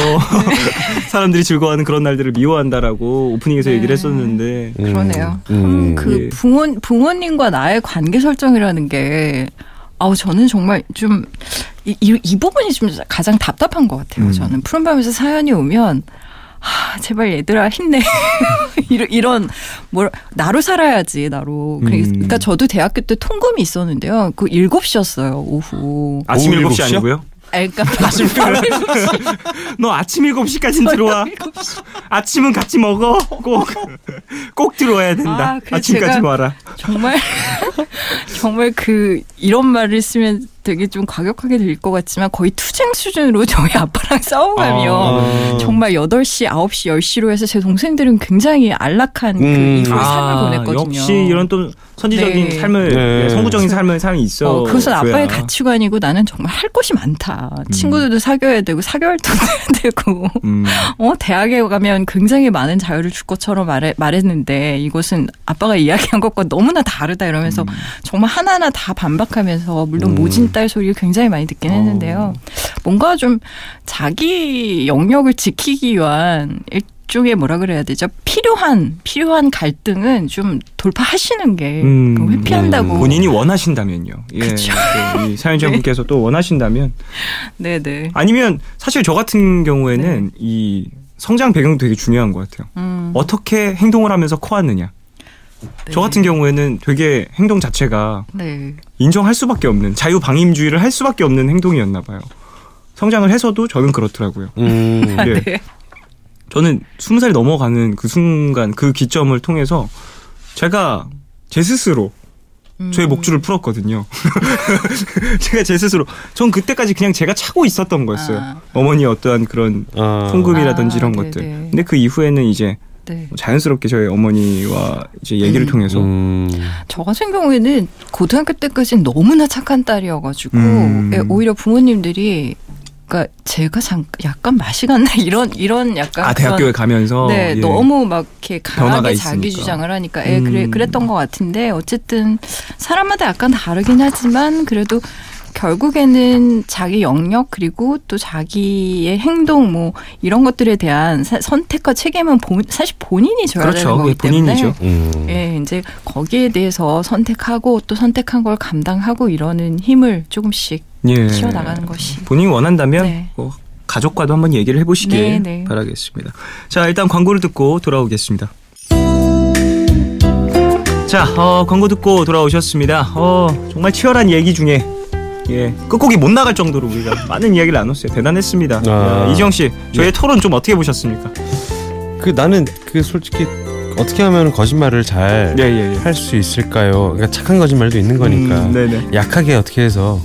사람들이 즐거워하는 그런 날들을 미워한다라고 오프닝에서 얘기를 했었는데. 그러네요. 그 부모님과 나의 관계 설정이라는 게 저는 정말 좀 이 부분이 좀 가장 답답한 것 같아요. 저는 푸른밤에서 사연이 오면 제발 얘들아 힘내. 이런 나로 살아야지 나로. 그러니까 저도 대학교 때 통금이 있었는데요. 그 7시였어요 오후. 아침 7시 아니고요? 그러니까 너 아침 7시까지는 들어와. 아침은 같이 먹어. 꼭 들어와야 된다. 아침까지 와라. 정말 이런 말을 쓰면 되게 좀 과격하게 들릴 것 같지만 거의 투쟁 수준으로 저희 아빠랑 싸워가며 정말 8시, 9시, 10시로 해서 제 동생들은 굉장히 안락한 그 이후의 삶을 보냈거든요. 역시 이런 또 선지적인 삶을 성부적인 삶이 있어. 그것은 아빠의 가치관이고 나는 정말 할 것이 많다. 친구들도 사귀어야 되고 사교활동도 해야 되고 대학에 가면 굉장히 많은 자유를 줄 것처럼 말했는데 이것은 아빠가 이야기한 것과 너무나 다르다 이러면서 정말 하나하나 다 반박하면서 물론 모진 딸 소리를 굉장히 많이 듣긴 했는데요. 뭔가 좀 자기 영역을 지키기 위한 일종의 뭐라 그래야 되죠? 필요한 갈등은 좀 돌파하시는 게 회피한다고. 본인이 원하신다면요. 그렇죠. 이 사연자분께서 또 원하신다면. 네네. 아니면 사실 저 같은 경우에는 이 성장 배경도 되게 중요한 것 같아요. 어떻게 행동을 하면서 커왔느냐. 저 같은 경우에는 되게 행동 자체가 인정할 수밖에 없는 자유방임주의를 할 수밖에 없는 행동이었나 봐요. 성장을 해서도 저는 그렇더라고요. 네. 저는 20살이 넘어가는 그 순간 그 기점을 통해서 제가 제 스스로 저의 목줄을 풀었거든요. 제가 제 스스로 전 그때까지 그냥 제가 차고 있었던 거였어요. 어머니의 어떠한 그런 송금이라든지 이런 것들. 근데 그 이후에는 이제 자연스럽게 저희 어머니와 이제 얘기를 통해서 저 같은 경우에는 고등학교 때까지는 너무나 착한 딸이어가지고 오히려 부모님들이 그러니까 제가 약간 맛이 갔나 이런 약간 대학교에 가면서 너무 막 이렇게 강하게 자기 주장을 하니까 그랬던 것 같은데 어쨌든 사람마다 약간 다르긴 하지만 그래도 결국에는 자기 영역 그리고 또 자기의 행동 뭐 이런 것들에 대한 선택과 책임은 사실 본인이 져야 되는 거기 때문에 이제 거기에 대해서 선택하고 또 선택한 걸 감당하고 이러는 힘을 조금씩 키워나가는 것이 본인이 원한다면 가족과도 한번 얘기를 해보시길 바라겠습니다. 자, 일단 광고를 듣고 돌아오겠습니다. 자, 광고 듣고 돌아오셨습니다. 정말 치열한 얘기 중에 끝곡이 못 나갈 정도로 우리가 많은 이야기를 나눴어요. 대단했습니다. 이지영 씨, 저희의 토론 좀 어떻게 보셨습니까? 나는 솔직히 어떻게 하면 거짓말을 잘 할 수 있을까요? 그러니까 착한 거짓말도 있는 거니까 약하게 어떻게 해서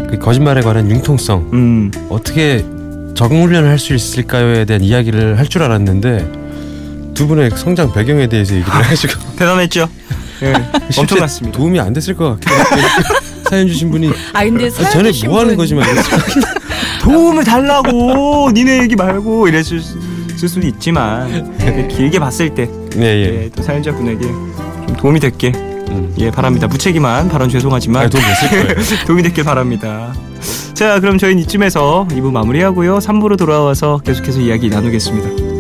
그 거짓말에 관한 융통성 어떻게 적응 훈련을 할 수 있을까요에 대한 이야기를 할 줄 알았는데 두 분의 성장 배경에 대해서 얘기를 하시고 대단했죠. 엄청났습니다. 도움이 안 됐을 것 같기도 하고 사연 주신 분이 근데 전에 뭐 하는 거지 말이었어요. 도움을 달라고 니네 얘기 말고 이랬을 수도 있지만 길게 봤을 때 또 사연자분에게 좀 도움이 됐길 바랍니다. 무책임한 발언 죄송하지만 도움이 됐을 거예요. 도움이 됐길 바랍니다. 자, 그럼 저희는 이쯤에서 2부 마무리하고요. 3부로 돌아와서 계속해서 이야기 나누겠습니다.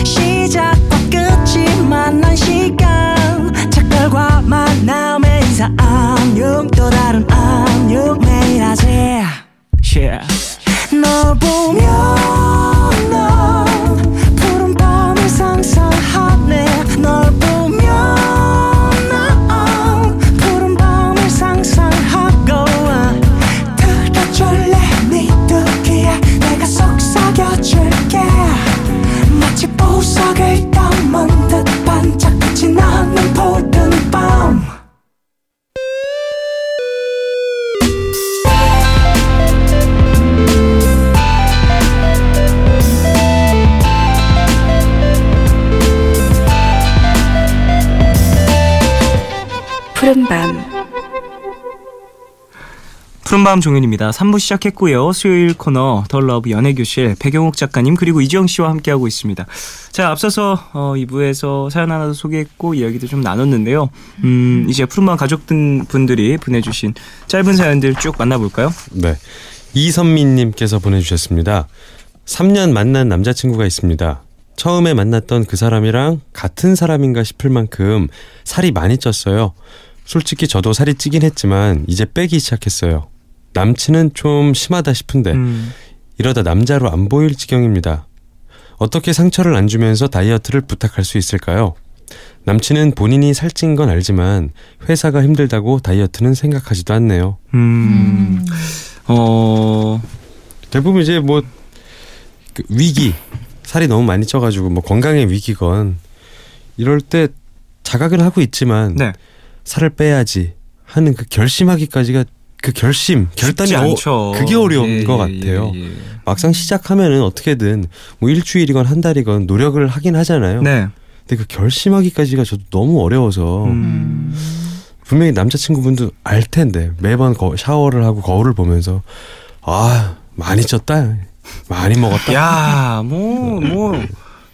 시작과 끝이 만난 시간 착각과 만남의 인사 안녕 또 다른 안녕 매일 하지 널 보면 넌 푸른 밤을 상상하네 널 보면 넌 푸른 밤을 상상하고 들어줄래 네 두기에 내가 속삭여줄게 마치 보석을 담은 듯 반짝빛이 나는 푸른 밤 푸른밤 푸른밤 종윤입니다. 3부 시작했고요. 수요일 코너 더 러브 연애교실 배경옥 작가님 그리고 이지영 씨와 함께하고 있습니다. 자, 앞서서 2부에서 사연 하나 더 소개했고 이야기도 좀 나눴는데요. 이제 푸른밤 가족분들이 보내주신 짧은 사연들 쭉 만나볼까요? 네, 이선민님께서 보내주셨습니다. 3년 만난 남자친구가 있습니다. 처음에 만났던 그 사람이랑 같은 사람인가 싶을 만큼 살이 많이 쪘어요. 솔직히 저도 살이 찌긴 했지만 이제 빼기 시작했어요. 남친은 좀 심하다 싶은데 이러다 남자로 안 보일 지경입니다. 어떻게 상처를 안 주면서 다이어트를 부탁할 수 있을까요? 남친은 본인이 살찐 건 알지만 회사가 힘들다고 다이어트는 생각하지도 않네요. 대부분 이제 뭐 그 위기, 살이 너무 많이 쪄가지고 뭐 건강의 위기건 이럴 때 자각은 하고 있지만 살을 빼야지 하는 그 결심하기까지가 그 결단이 그게 어려운 것 같아요. 막상 시작하면은 어떻게든 뭐 일주일이건 한 달이건 노력을 하긴 하잖아요. 근데 그 결심하기까지가 저도 너무 어려워서 분명히 남자친구분도 알 텐데 매번 샤워를 하고 거울을 보면서 아 많이 쪘다 많이 먹었다 야 뭐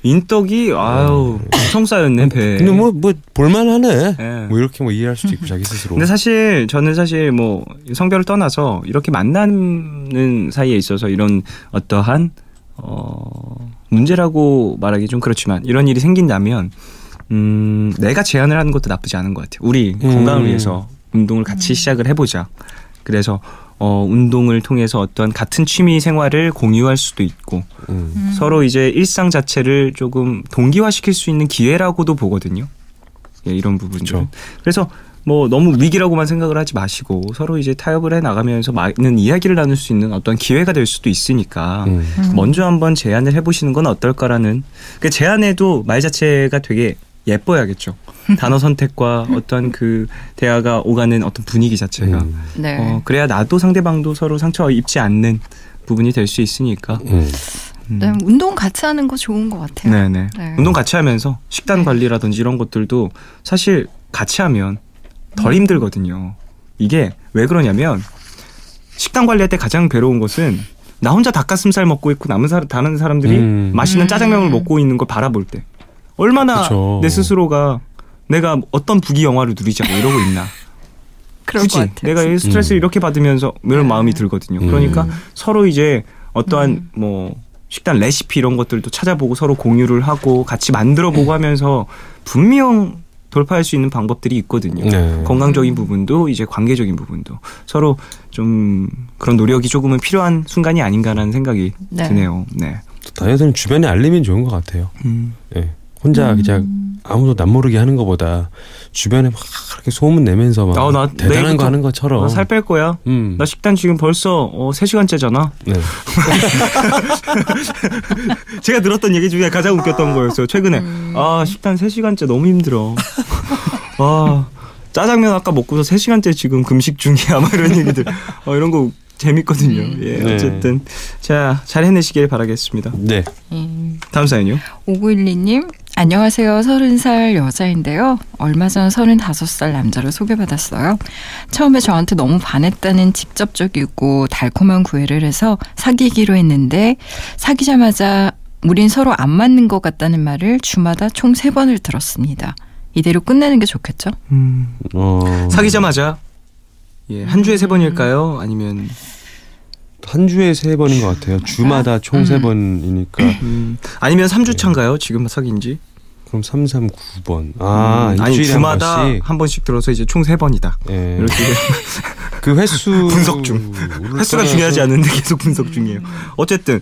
인떡이 아유 엄청 쌓였네 배. 근데 뭐 볼만하네. 네. 뭐 이렇게 뭐 이해할 수도 있고 자기 스스로. 근데 저는 사실 뭐 성별을 떠나서 이렇게 만나는 사이에 있어서 이런 어떠한 문제라고 말하기 좀 그렇지만 이런 일이 생긴다면 내가 제안을 하는 것도 나쁘지 않은 것 같아요. 우리 건강을 위해서 운동을 같이 시작을 해보자. 그래서 운동을 통해서 어떤 같은 취미 생활을 공유할 수도 있고 서로 이제 일상 자체를 조금 동기화시킬 수 있는 기회라고도 보거든요. 예, 이런 부분들은. 그래서 뭐 너무 위기라고만 생각을 하지 마시고 서로 이제 타협을 해 나가면서 많은 이야기를 나눌 수 있는 어떤 기회가 될 수도 있으니까 먼저 한번 제안을 해보시는 건 어떨까라는. 그 제안에도 말 자체가 되게 예뻐야겠죠. 단어 선택과 어떤 그 대화가 오가는 어떤 분위기 자체가 네. 그래야 나도 상대방도 서로 상처 입지 않는 부분이 될 수 있으니까. 네, 운동 같이 하는 거 좋은 것 같아요. 네네. 네. 운동 같이 하면서 식단 관리라든지 이런 것들도 사실 같이 하면 덜 힘들거든요. 이게 왜 그러냐면 식단 관리할 때 가장 괴로운 것은 나 혼자 닭가슴살 먹고 있고 다른 사람들이 맛있는 짜장면을 먹고 있는 걸 바라볼 때 얼마나 그쵸. 내 스스로가 내가 어떤 부귀 영화를 누리자고 이러고 있나. 굳이 내가 스트레스를 이렇게 받으면서 이런 마음이 들거든요. 그러니까 서로 이제 어떠한 뭐 식단 레시피 이런 것들도 찾아보고 서로 공유를 하고 같이 만들어보고 하면서 분명 돌파할 수 있는 방법들이 있거든요. 네. 건강적인 부분도 이제 관계적인 부분도 서로 좀 그런 노력이 조금은 필요한 순간이 아닌가라는 생각이 드네요. 네. 다이어트는 주변에 알리면 좋은 것 같아요. 네. 혼자 그냥 아무도 남 모르게 하는 것보다 주변에 막 그렇게 소문 내면서 막 나 대단한 거 하는 것처럼 살 뺄 거야. 나 식단 지금 벌써 3시간째잖아. 네. 제가 들었던 얘기 중에 가장 웃겼던 거였어요. 최근에 식단 3시간째 너무 힘들어. 짜장면 아까 먹고서 3시간째 지금 금식 중이야. 막 이런 얘기들. 이런 거 재밌거든요. 예, 어쨌든 자, 잘 해내시길 바라겠습니다. 네. 다음 사연이요. 5912님 안녕하세요. 30살 여자인데요. 얼마 전 35살 남자를 소개받았어요. 처음에 저한테 너무 반했다는 직접적이고 달콤한 구애를 해서 사귀기로 했는데 사귀자마자 우린 서로 안 맞는 것 같다는 말을 주마다 총 3번을 들었습니다. 이대로 끝내는 게 좋겠죠? 사귀자마자 한 주에 3번일까요? 아니면 한 주에 3번인 것 같아요. 주마다 총 3번이니까. 아니면 3주 차인가요? 지금 사귄 지? 그럼 3, 3, 9번. 아니 주마다 한 번씩 들어서 이제 총 3번이다. 네. 이렇게 그 횟수 분석 중. 횟수가 중요하지 않은데 계속 분석 중이에요. 어쨌든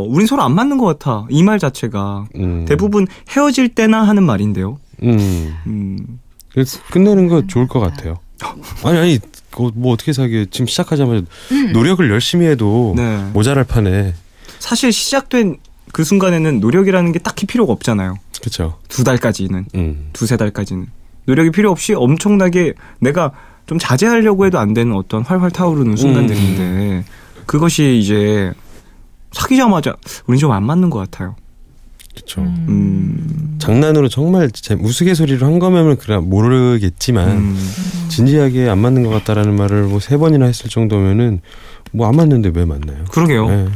우린 서로 안 맞는 것 같아. 이 말 자체가 대부분 헤어질 때나 하는 말인데요. 그래서 끝내는 거 좋을 것 같아요. 아니 뭐 어떻게 사귀어요. 지금 시작하자마자 노력을 열심히 해도 모자랄 판에. 사실 시작된 그 순간에는 노력이라는 게 딱히 필요가 없잖아요. 그렇죠. 2달까지는 2-3달까지는 노력이 필요 없이 엄청나게 내가 좀 자제하려고 해도 안 되는 어떤 활활 타오르는 순간들인데 그것이 이제 사귀자마자 우린 좀 안 맞는 것 같아요. 그렇죠. 장난으로 정말 우스갯소리로 한 거면 그래 모르겠지만 진지하게 안 맞는 것 같다라는 말을 뭐 3번이나 했을 정도면은 뭐 안 맞는데 왜 만나요? 그러게요. 네.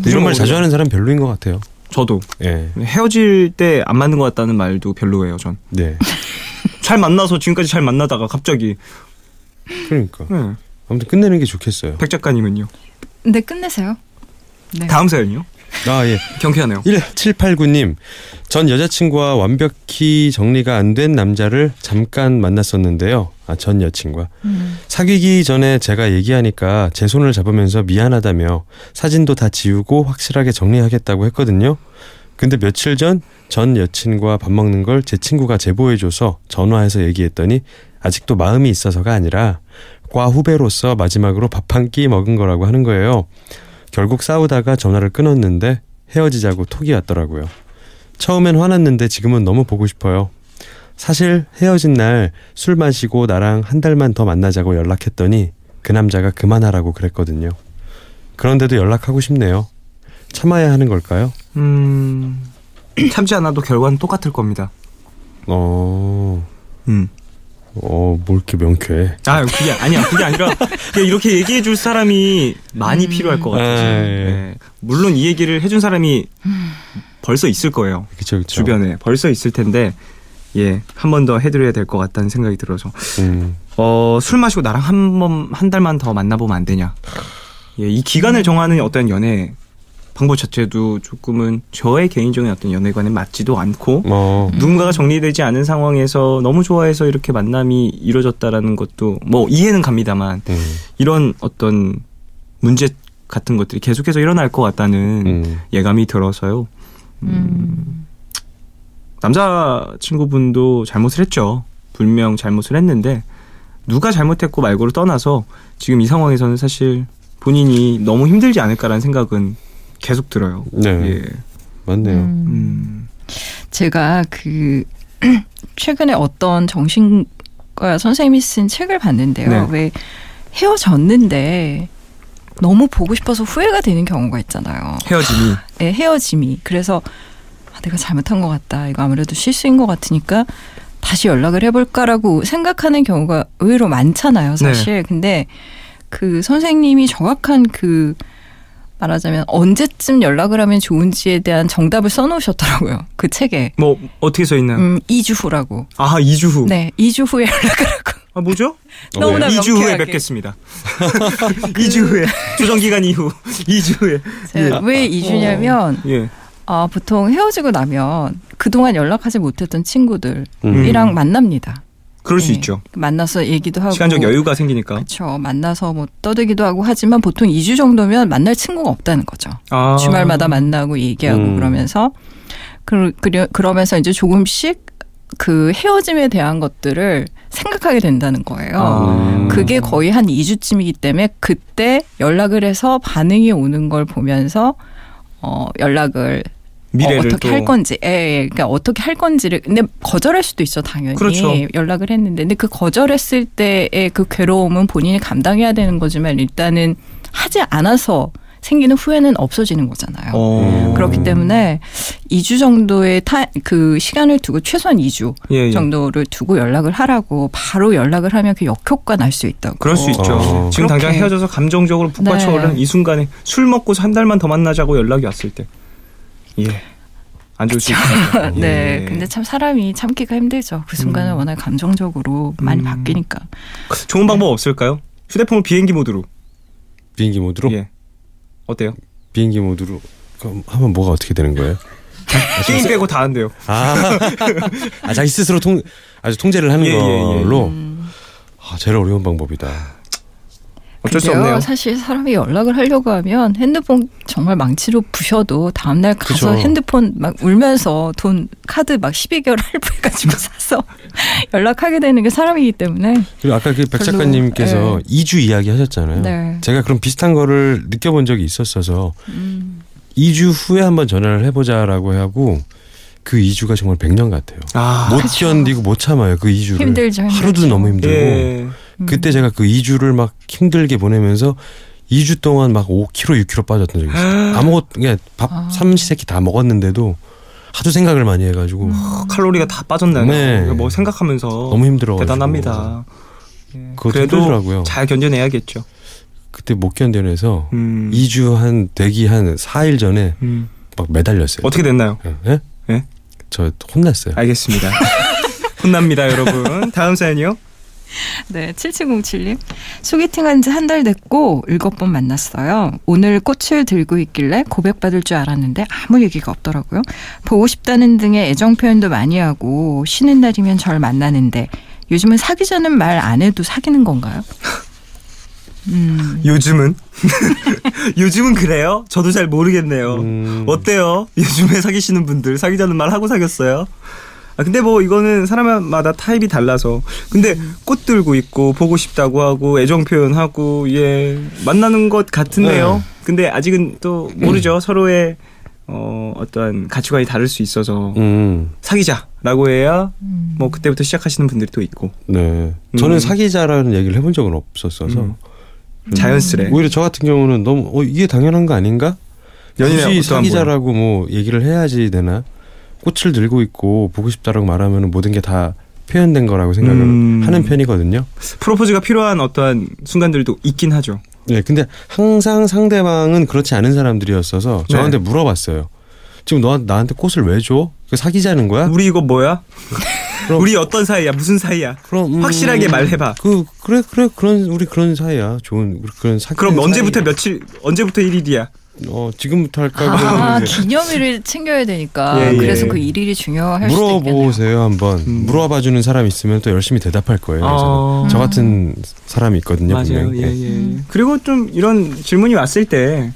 이런 말 자주 하는 사람 별로인 것 같아요. 저도. 네. 헤어질 때 안 맞는 것 같다는 말도 별로예요, 전. 네. 잘 만나서 지금까지 잘 만나다가 갑자기. 그러니까. 네. 아무튼 끝내는 게 좋겠어요. 백 작가님은요? 네, 끝내세요. 네. 다음 사연이요? 예. 경쾌하네요. 1789님. 전 여자친구와 완벽히 정리가 안 된 남자를 잠깐 만났었는데요. 전 여친과. 사귀기 전에 제가 얘기하니까 제 손을 잡으면서 미안하다며 사진도 다 지우고 확실하게 정리하겠다고 했거든요. 근데 며칠 전 여친과 밥 먹는 걸 제 친구가 제보해줘서 전화해서 얘기했더니 아직도 마음이 있어서가 아니라 과 후배로서 마지막으로 밥 한 끼 먹은 거라고 하는 거예요. 결국 싸우다가 전화를 끊었는데 헤어지자고 톡이 왔더라고요. 처음엔 화났는데 지금은 너무 보고 싶어요. 사실 헤어진 날 술 마시고 나랑 한 달만 더 만나자고 연락했더니 그 남자가 그만하라고 그랬거든요. 그런데도 연락하고 싶네요. 참아야 하는 걸까요? 참지 않아도 결과는 똑같을 겁니다. 뭐 이렇게 명쾌해. 그게 아니라 그냥 이렇게 얘기해 줄 사람이 많이 필요할 것 같아서. 네. 물론 이 얘기를 해준 사람이 벌써 있을 거예요. 그쵸. 주변에 벌써 있을 텐데 한 번 더 해드려야 될 것 같다는 생각이 들어서 술 마시고 나랑 한 달만 더 만나보면 안 되냐. 이 기간을 정하는 어떤 연애 방법 자체도 조금은 저의 개인적인 어떤 연애관에 맞지도 않고 누군가가 정리되지 않은 상황에서 너무 좋아해서 이렇게 만남이 이루어졌다라는 것도 뭐 이해는 갑니다만 이런 어떤 문제 같은 것들이 계속해서 일어날 것 같다는 예감이 들어서요. 남자친구분도 잘못을 했죠. 분명 잘못을 했는데 누가 잘못했고 말고를 떠나서 지금 이 상황에서는 사실 본인이 너무 힘들지 않을까라는 생각은 계속 들어요. 네, 맞네요. 제가 최근에 어떤 정신과 선생님이 쓴 책을 봤는데요. 네. 왜 헤어졌는데 너무 보고 싶어서 후회가 되는 경우가 있잖아요. 헤어짐이. 네, 헤어짐이. 그래서 내가 잘못한 것 같다. 이거 아무래도 실수인 것 같으니까 다시 연락을 해볼까라고 생각하는 경우가 의외로 많잖아요, 사실. 네. 근데 그 선생님이 정확한 말하자면 언제쯤 연락을 하면 좋은지에 대한 정답을 써놓으셨더라고요. 그 책에. 뭐 어떻게 써 있나요? 2주 후라고. 2주 후. 네, 2주 후에 연락을 하고. 뭐죠? 너무나 2주 후에 뵙겠습니다. 2주 후에 조정기간 이후 2주 후에. 왜 2주냐면 보통 헤어지고 나면 그동안 연락하지 못했던 친구들이랑 만납니다. 그럴 수 있죠. 만나서 얘기도 하고. 시간적 여유가 생기니까. 그렇죠. 만나서 뭐 떠들기도 하고 하지만 보통 2주 정도면 만날 친구가 없다는 거죠. 주말마다 만나고 얘기하고 그러면서 그러면서 이제 조금씩 그 헤어짐에 대한 것들을 생각하게 된다는 거예요. 그게 거의 한 2주쯤이기 때문에 그때 연락을 해서 반응이 오는 걸 보면서 연락을 미래를 어떻게 할 건지, 그러니까 어떻게 할 건지를. 근데 거절할 수도 있어, 당연히. 그렇죠. 연락을 했는데, 근데 그 거절했을 때의 그 괴로움은 본인이 감당해야 되는 거지만 일단은 하지 않아서 생기는 후회는 없어지는 거잖아요. 그렇기 때문에 2주 정도의 그 시간을 두고 최소한 2주 정도를 두고 연락을 하라고. 바로 연락을 하면 그 역효과 날 수 있다고. 그럴 수 있죠. 지금 당장 헤어져서 감정적으로 북받쳐 오르는 이 순간에 술 먹고서 한 달만 더 만나자고 연락이 왔을 때. 안 좋을 수 있어요. 네, 근데 참 사람이 참기가 힘들죠. 그 순간은 워낙 감정적으로 많이 바뀌니까. 좋은 방법 없을까요? 휴대폰을 비행기 모드로. 비행기 모드로? 어때요? 비행기 모드로 그럼 하면 뭐가 어떻게 되는 거예요? 게임 빼고 다 한대요. 자기 스스로 아주 통제를 하는 걸로. 제일 어려운 방법이다. 어쩔 수 없네요. 사실 사람이 연락을 하려고 하면 핸드폰 정말 망치로 부셔도 다음날 가서 핸드폰 막 울면서 카드 막 12개월 할부해가지고 사서 연락하게 되는 게 사람이기 때문에. 그리고 아까 그 백 작가님께서 2주 이야기 하셨잖아요. 네. 제가 그런 비슷한 거를 느껴본 적이 있었어서 2주 후에 한번 전화를 해보자라고 하고 그 2주가 정말 100년 같아요. 못 견디고 못 참아요. 그 2주를. 힘들죠. 하루도 너무 힘들고. 그때 제가 그 2주를 막 힘들게 보내면서 2주 동안 막 5kg, 6kg 빠졌던 적이 있어요. 그냥 밥 삼시세끼 다 먹었는데도 하도 생각을 많이 해가지고 칼로리가 다 빠졌나요? 네. 뭐 생각하면서 너무 힘들어가지고 대단합니다. 그것도 힘들더라고요. 잘 견뎌내야겠죠. 그때 못 견뎌내서 2주 되기 한 4일 전에 막 매달렸어요. 어떻게 됐나요? 네? 네? 저 혼났어요. 알겠습니다. 혼납니다, 여러분. 다음 사연이요. 네, 7707님. 소개팅한 지 한 달 됐고 7번 만났어요. 오늘 꽃을 들고 있길래 고백받을 줄 알았는데 아무 얘기가 없더라고요. 보고 싶다는 등의 애정 표현도 많이 하고 쉬는 날이면 절 만나는데 요즘은 사귀자는 말 안 해도 사귀는 건가요? 요즘은? 요즘은 그래요? 저도 잘 모르겠네요. 어때요? 요즘에 사귀시는 분들 사귀자는 말 하고 사귀었어요? 근데 뭐 이거는 사람마다 타입이 달라서. 근데 꽃 들고 있고 보고 싶다고 하고 애정 표현하고 만나는 것 같은데요. 네. 근데 아직은 또 모르죠. 서로의 어떠한 가치관이 다를 수 있어서 사귀자라고 해야 뭐 그때부터 시작하시는 분들이 또 있고. 네. 저는 사귀자라는 얘기를 해본 적은 없었어서 자연스레. 오히려 저 같은 경우는 너무 이게 당연한 거 아닌가? 굳이 사귀자라고 뭐 얘기를 해야지 되나? 꽃을 들고 있고 보고 싶다라고 말하면 모든 게 다 표현된 거라고 생각을 하는 편이거든요. 프로포즈가 필요한 어떠한 순간들도 있긴 하죠. 네, 근데 항상 상대방은 그렇지 않은 사람들이었어서 저한테 물어봤어요. 지금 너 나한테 꽃을 왜 줘? 사귀자는 거야? 우리 이거 뭐야? 우리 어떤 사이야? 무슨 사이야? 그럼 확실하게 말해봐. 그래 우리 그런 사이야. 좋은 우리 그런 사귀는 그럼 언제부터 언제부터 1일이야? 지금부터 할까? 기념일을 챙겨야 되니까. 예. 그래서 그 일일이 중요할 수도 있겠네요. 물어보세요 한번. 물어봐주는 사람 있으면 또 열심히 대답할 거예요. 저 같은 사람이 있거든요. 맞아요. 예. 그리고 좀 이런 질문이 왔을 때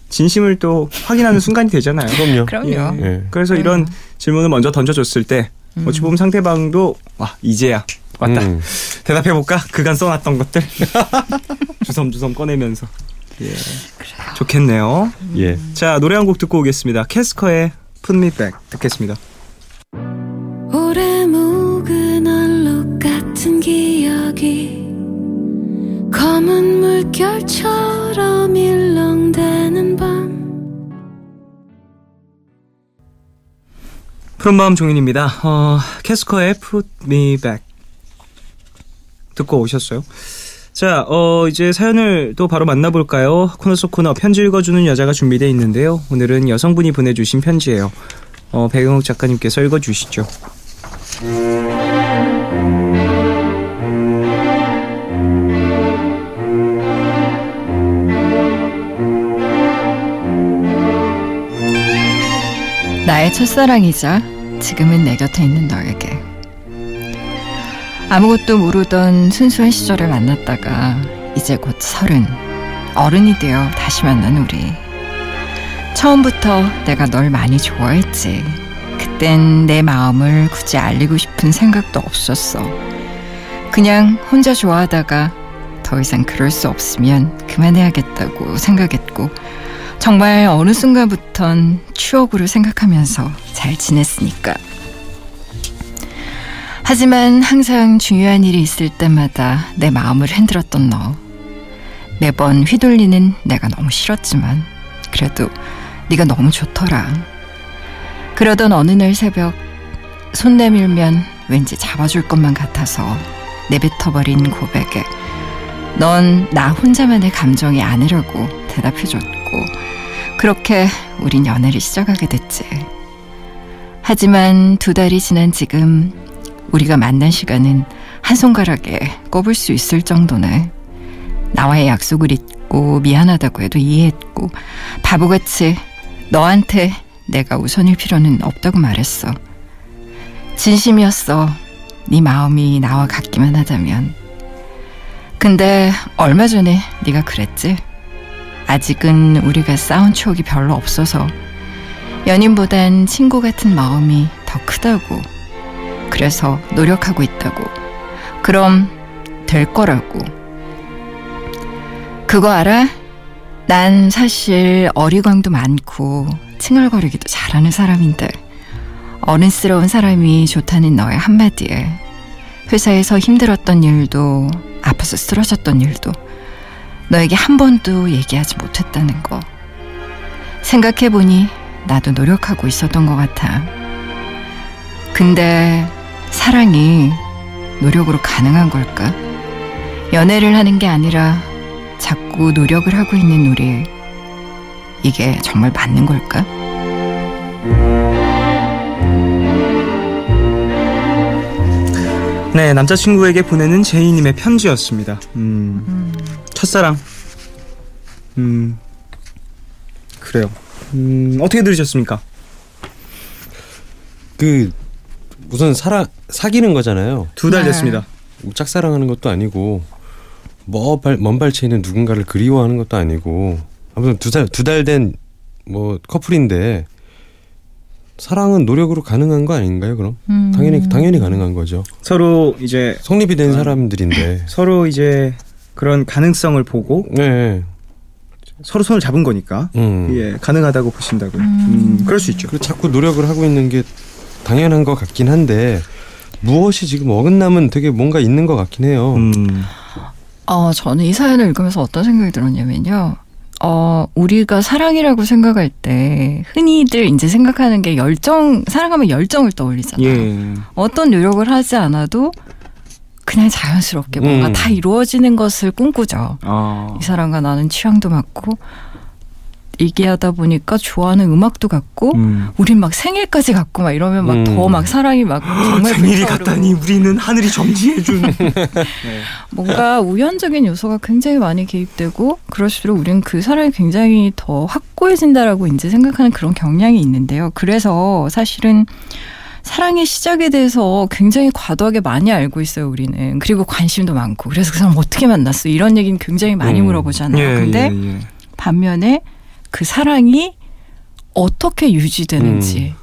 진심을 또 확인하는 순간이 되잖아요. 그럼요. 예. 그래서 이런 질문을 먼저 던져줬을 때 어찌 보면 상대방도 와 이제야 왔다. 대답해볼까? 그간 써놨던 것들 주섬주섬 꺼내면서. 예. 좋겠네요. 예. 자, 노래 한 곡 듣고 오겠습니다. 캐스커의 Put Me Back 듣겠습니다. 오래 묵은 얼룩 같은 기억이 검은 물결처럼 일렁대는 밤. 푸른마음 종인입니다. 캐스커의 Put Me Back 듣고 오셨어요? 자, 이제 사연을 또 바로 만나볼까요? 코너 속 코너 편지 읽어주는 여자가 준비되어 있는데요. 오늘은 여성분이 보내주신 편지예요. 배경옥 작가님께서 읽어주시죠. 나의 첫사랑이자 지금은 내 곁에 있는 너에게. 아무것도 모르던 순수한 시절을 만났다가 이제 곧 30, 어른이 되어 다시 만난 우리. 처음부터 내가 널 많이 좋아했지. 그땐 내 마음을 굳이 알리고 싶은 생각도 없었어. 그냥 혼자 좋아하다가 더 이상 그럴 수 없으면 그만해야겠다고 생각했고, 정말 어느 순간부턴 추억으로 생각하면서 잘 지냈으니까. 하지만 항상 중요한 일이 있을 때마다 내 마음을 흔들었던 너. 매번 휘둘리는 내가 너무 싫었지만 그래도 네가 너무 좋더라. 그러던 어느 날 새벽, 손 내밀면 왠지 잡아줄 것만 같아서 내뱉어버린 고백에 넌 나 혼자만의 감정이 아니라고 대답해줬고, 그렇게 우린 연애를 시작하게 됐지. 하지만 2달이 지난 지금 우리가 만난 시간은 한 손가락에 꼽을 수 있을 정도네. 나와의 약속을 잊고 미안하다고 해도 이해했고, 바보같이 너한테 내가 우선일 필요는 없다고 말했어. 진심이었어. 네 마음이 나와 같기만 하다면. 근데 얼마 전에 네가 그랬지? 아직은 우리가 싸운 추억이 별로 없어서 연인보단 친구 같은 마음이 더 크다고. 그래서 노력하고 있다고. 그럼 될 거라고. 그거 알아? 난 사실 어리광도 많고 칭얼거리기도 잘하는 사람인데, 어른스러운 사람이 좋다는 너의 한마디에 회사에서 힘들었던 일도 아파서 쓰러졌던 일도 너에게 한 번도 얘기하지 못했다는 거 생각해보니 나도 노력하고 있었던 것 같아. 근데 사랑이 노력으로 가능한 걸까? 연애를 하는 게 아니라 자꾸 노력을 하고 있는 우리, 이게 정말 맞는 걸까? 네, 남자친구에게 보내는 제이님의 편지였습니다. 첫사랑. 그래요. 어떻게 들으셨습니까? 우선 사귀는 거잖아요. 2달 됐습니다. 짝사랑하는 것도 아니고 먼 발치에 있는 누군가를 그리워하는 것도 아니고, 아무튼 2달 된 커플인데 사랑은 노력으로 가능한 거 아닌가요? 그럼 당연히 가능한 거죠. 서로 이제 성립이 된 사람들인데 서로 이제 그런 가능성을 보고 네. 서로 손을 잡은 거니까 예, 가능하다고 보신다고요. 그럴 수 있죠. 그리고 자꾸 노력을 하고 있는 게 당연한 것 같긴 한데, 무엇이 지금 어긋남은 되게 뭔가 있는 것 같긴 해요. 저는 이 사연을 읽으면서 어떤 생각이 들었냐면요. 우리가 사랑이라고 생각할 때 흔히들 이제 생각하는 게 사랑하면 열정을 떠올리잖아요. 예. 어떤 노력을 하지 않아도 그냥 자연스럽게 뭔가 다 이루어지는 것을 꿈꾸죠. 이 사람과 나는 취향도 맞고 얘기하다 보니까 좋아하는 음악도 같고 우린 막 생일까지 갖고 막 이러면 막 더 막 사랑이 막 정말 생일이 같다니 우리는 하늘이 정지해준 네. 뭔가 우연적인 요소가 굉장히 많이 개입되고 그럴수록 우린 그 사랑이 굉장히 더 확고해진다라고 이제 생각하는 그런 경향이 있는데요. 그래서 사실은 사랑의 시작에 대해서 굉장히 과도하게 많이 알고 있어요, 우리는. 그리고 관심도 많고. 그래서 그 사람 어떻게 만났어? 이런 얘기는 굉장히 많이 물어보잖아요. 근데 반면에 그 사랑이 어떻게 유지되는지에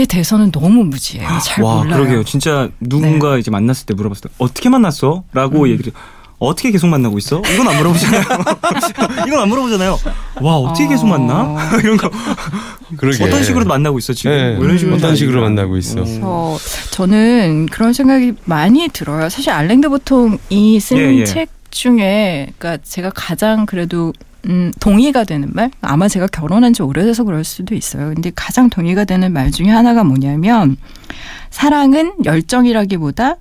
대해서는 너무 무지해요. 잘 몰라요. 그러게요. 진짜 누군가 이제 만났을 때 물어봤을 때 어떻게 만났어? 라고 얘기를 어떻게 계속 만나고 있어? 이건 안 물어보잖아요. 이건 안 물어보잖아요. 와, 어떻게 계속 만나? 이런 거. 그러게. 어떤 식으로 만나고 있어 지금? 네, 이런 식으로 어떤 식으로 만나고 있어? 그래서 저는 그런 생각이 많이 들어요. 사실 알랭드 보통이 쓴 책 중에, 그러니까 제가 가장 그래도 동의가 되는 말? 아마 제가 결혼한 지 오래돼서 그럴 수도 있어요. 근데 가장 동의가 되는 말 중에 하나가 뭐냐면 사랑은 열정이라기보다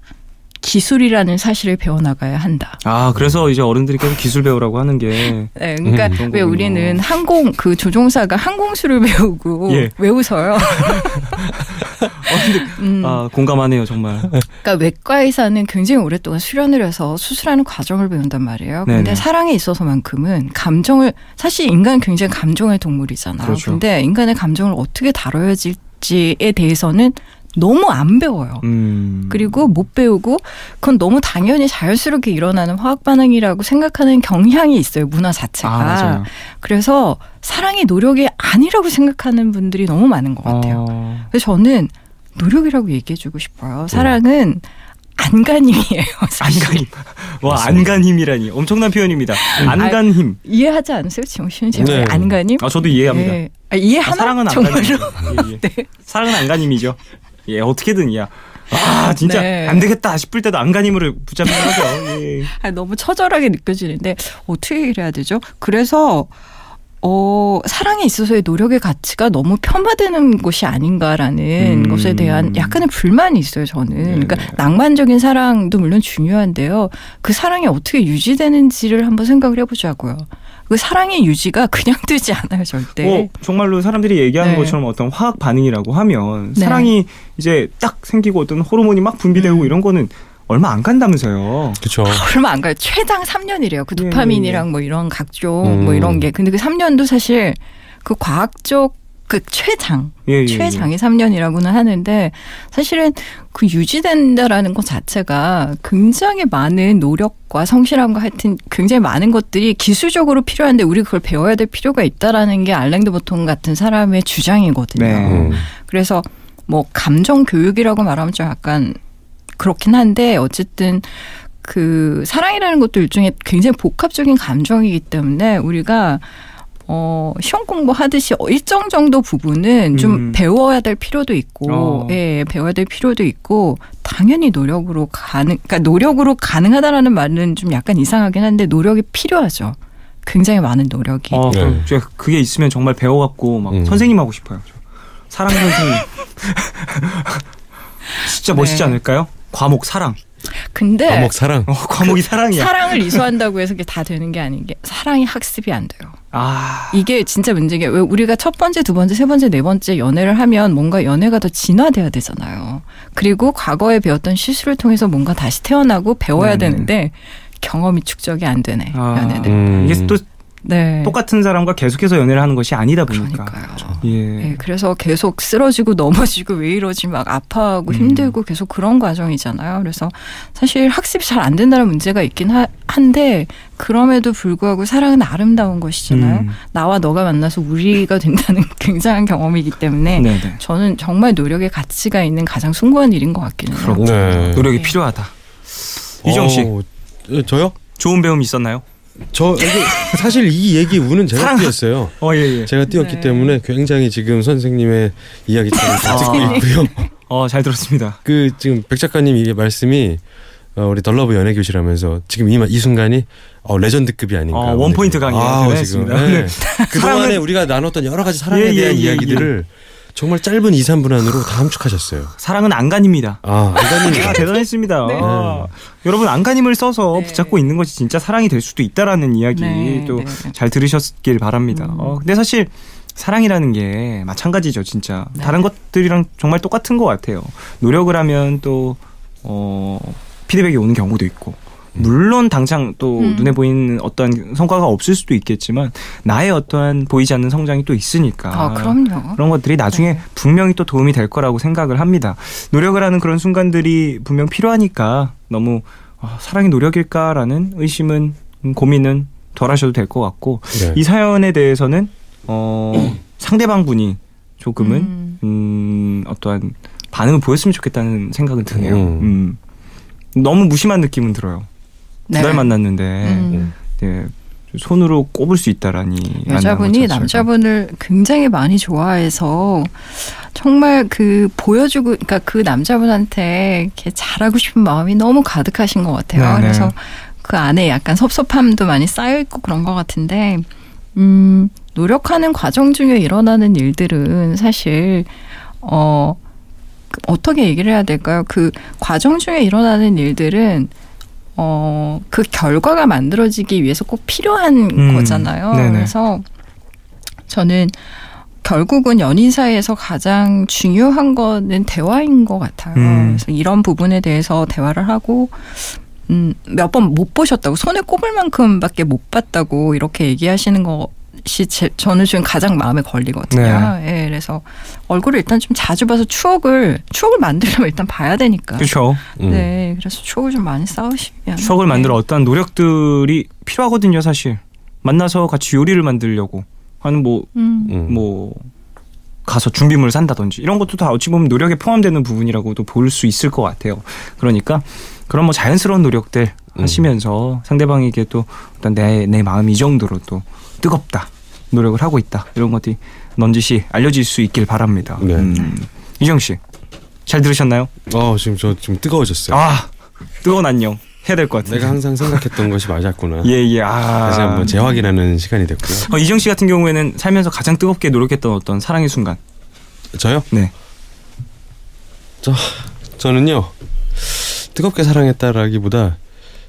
기술이라는 사실을 배워나가야 한다. 그래서 이제 어른들이 계속 기술 배우라고 하는 게. 네, 그러니까 왜 우리는 그 조종사가 항공수를 배우고 왜 웃어요? 공감하네요, 정말. 그러니까 외과 의사는 굉장히 오랫동안 수련을 해서 수술하는 과정을 배운단 말이에요. 근데 사랑에 있어서만큼은 사실 인간은 굉장히 감정의 동물이잖아요. 그렇죠. 근데 인간의 감정을 어떻게 다뤄야 할지에 대해서는 너무 안 배워요. 그리고 못 배우고 그건 너무 당연히 자연스럽게 일어나는 화학 반응이라고 생각하는 경향이 있어요. 문화 자체가. 맞아요. 그래서 사랑이 노력이 아니라고 생각하는 분들이 너무 많은 것 같아요. 그래서 저는 노력이라고 얘기해주고 싶어요. 사랑은 안간힘이에요. 안간힘. 와, 안간힘이라니. 엄청난 표현입니다. 안간힘. 이해하지 않으세요? 지금 쉬운 제목에 안간힘? 저도 이해합니다. 네. 이해하나? 사랑은 안간힘. 네. 사랑은 안간힘이죠. 어떻게든 진짜 안 되겠다 싶을 때도 안간힘으로 붙잡는 거죠. 너무 처절하게 느껴지는데 어떻게 이래야 되죠? 그래서 사랑에 있어서의 노력의 가치가 너무 폄하되는 것이 아닌가라는 것에 대한 약간의 불만이 있어요, 저는. 그러니까 낭만적인 사랑도 물론 중요한데요. 그 사랑이 어떻게 유지되는지를 한번 생각을 해보자고요. 그 사랑의 유지가 그냥 되지 않아요, 절대. 정말로 사람들이 얘기하는 것처럼 어떤 화학 반응이라고 하면 사랑이 이제 딱 생기고 어떤 호르몬이 막 분비되고 이런 거는 얼마 안 간다면서요. 그렇죠. 얼마 안 가요. 최장 3년이래요. 그 도파민이랑 뭐 이런 각종 뭐 이런 게. 근데 그 3년도 사실 그 과학적 그 최장이 3년이라고는 하는데 사실은 그 유지된다라는 것 자체가 굉장히 많은 노력과 성실함과 하여튼 굉장히 많은 것들이 기술적으로 필요한데 우리 그걸 배워야 될 필요가 있다라는 게 알랭드 보통 같은 사람의 주장이거든요. 그래서 뭐 감정 교육이라고 말하면 좀 약간 그렇긴 한데 어쨌든 그 사랑이라는 것도 일종의 굉장히 복합적인 감정이기 때문에 우리가 시험 공부하듯이 일정 정도 부분은 좀 배워야 될 필요도 있고, 배워야 될 필요도 있고, 당연히 노력으로 가능하다라는 말은 좀 약간 이상하긴 한데 노력이 필요하죠. 굉장히 많은 노력이. 그게 있으면 정말 배워갖고 막 선생님 하고 싶어요. 사랑 선생님. 진짜 멋있지 않을까요? 과목 사랑. 근데 과목 사랑. 과목이 사랑이야. 사랑을 이수한다고 해서 그게 다 되는 게 아닌 게 사랑이 학습이 안 돼요. 이게 진짜 문제인 게 왜 우리가 첫 번째, 두 번째, 세 번째, 네 번째 연애를 하면 뭔가 연애가 더 진화돼야 되잖아요. 그리고 과거에 배웠던 실수를 통해서 뭔가 다시 태어나고 배워야 되는데 경험이 축적이 안 되네. 연애는. 이게 또 똑같은 사람과 계속해서 연애를 하는 것이 아니다 보니까. 그러니까요. 그래서 계속 쓰러지고 넘어지고 왜 이러지 막 아파하고 힘들고 계속 그런 과정이잖아요. 그래서 사실 학습이 잘 안 된다는 문제가 있긴 한데 그럼에도 불구하고 사랑은 아름다운 것이잖아요. 나와 너가 만나서 우리가 된다는 굉장한 경험이기 때문에 저는 정말 노력의 가치가 있는 가장 숭고한 일인 것 같기는 해요. 노력이 필요하다. 이정 씨. 저요? 좋은 배움이 있었나요? 사실 이 얘기 우는 제가 띄었어요. 제가 띄었기 때문에 굉장히 지금 선생님의 이야기처럼 잘 듣고 있고요. 잘 들었습니다. 지금 백 작가님 이 말씀이 우리 덜러브 연애교실 하면서 지금 이 순간이 레전드급이 아닌가. 원포인트 강의를 했습니다. 네. 그동안에 우리가 나눴던 여러 가지 사랑에 대한 이야기들을 정말 짧은 2, 3분 안으로 다 함축하셨어요. 사랑은 안간힘이다. 안간힘이다. 대단했습니다. 네. 여러분 안간힘을 써서 붙잡고 있는 것이 진짜 사랑이 될 수도 있다라는 이야기 또 잘 들으셨길 바랍니다. 근데 사실 사랑이라는 게 마찬가지죠, 진짜. 다른 것들이랑 정말 똑같은 것 같아요. 노력을 하면 또 피드백이 오는 경우도 있고, 물론 당장 또 눈에 보이는 어떠한 성과가 없을 수도 있겠지만 나의 어떠한 보이지 않는 성장이 또 있으니까. 그럼요. 그런 것들이 나중에 분명히 또 도움이 될 거라고 생각을 합니다. 노력을 하는 그런 순간들이 분명 필요하니까 너무 사랑이 노력일까라는 의심은 고민은 덜 하셔도 될 것 같고 이 사연에 대해서는 상대방 분이 조금은 어떠한 반응을 보였으면 좋겠다는 생각은 드네요. 너무 무심한 느낌은 들어요. 2달 만났는데 손으로 꼽을 수 있다라니. 여자분이 남자분을 굉장히 많이 좋아해서 정말 보여주고, 그러니까 그 남자분한테 이렇게 잘하고 싶은 마음이 너무 가득하신 것 같아요. 네네. 그래서 그 안에 약간 섭섭함도 많이 쌓여 있고 그런 것 같은데, 노력하는 과정 중에 일어나는 일들은 사실 어떻게 얘기를 해야 될까요? 그 과정 중에 일어나는 일들은 그 결과가 만들어지기 위해서 꼭 필요한 거잖아요. 네네. 그래서 저는 결국은 연인 사이에서 가장 중요한 거는 대화인 것 같아요. 그래서 이런 부분에 대해서 대화를 하고 몇 번 못 보셨다고, 손에 꼽을 만큼밖에 못 봤다고 이렇게 얘기하시는 것이 저는 지금 가장 마음에 걸리거든요. 네. 그래서 얼굴을 일단 좀 자주 봐서 추억을 만들려면 일단 봐야 되니까. 그렇죠. 네, 그래서 추억을 좀 많이 쌓으시면. 추억을 만들어 어떠한 노력들이 필요하거든요, 사실. 만나서 같이 요리를 만들려고 하는 뭐 가서 준비물을 산다든지 이런 것도 다 어찌 보면 노력에 포함되는 부분이라고도 볼 수 있을 것 같아요. 그러니까 그런 자연스러운 노력들 하시면서 상대방에게 또 어떤 내 마음이 이 정도로 또 뜨겁다, 노력을 하고 있다, 이런 것들이 넌지시 알려질 수 있길 바랍니다. 이정 씨, 잘 들으셨나요? 지금 뜨거워졌어요. 뜨거운 안녕 해야 될 것 같아요. 내가 항상 생각했던 것이 맞았구나. 예. 다시 한번 재확인하는 시간이 됐고요. 이정 씨 같은 경우에는 살면서 가장 뜨겁게 노력했던 어떤 사랑의 순간. 저요? 네. 저는요, 뜨겁게 사랑했다라기보다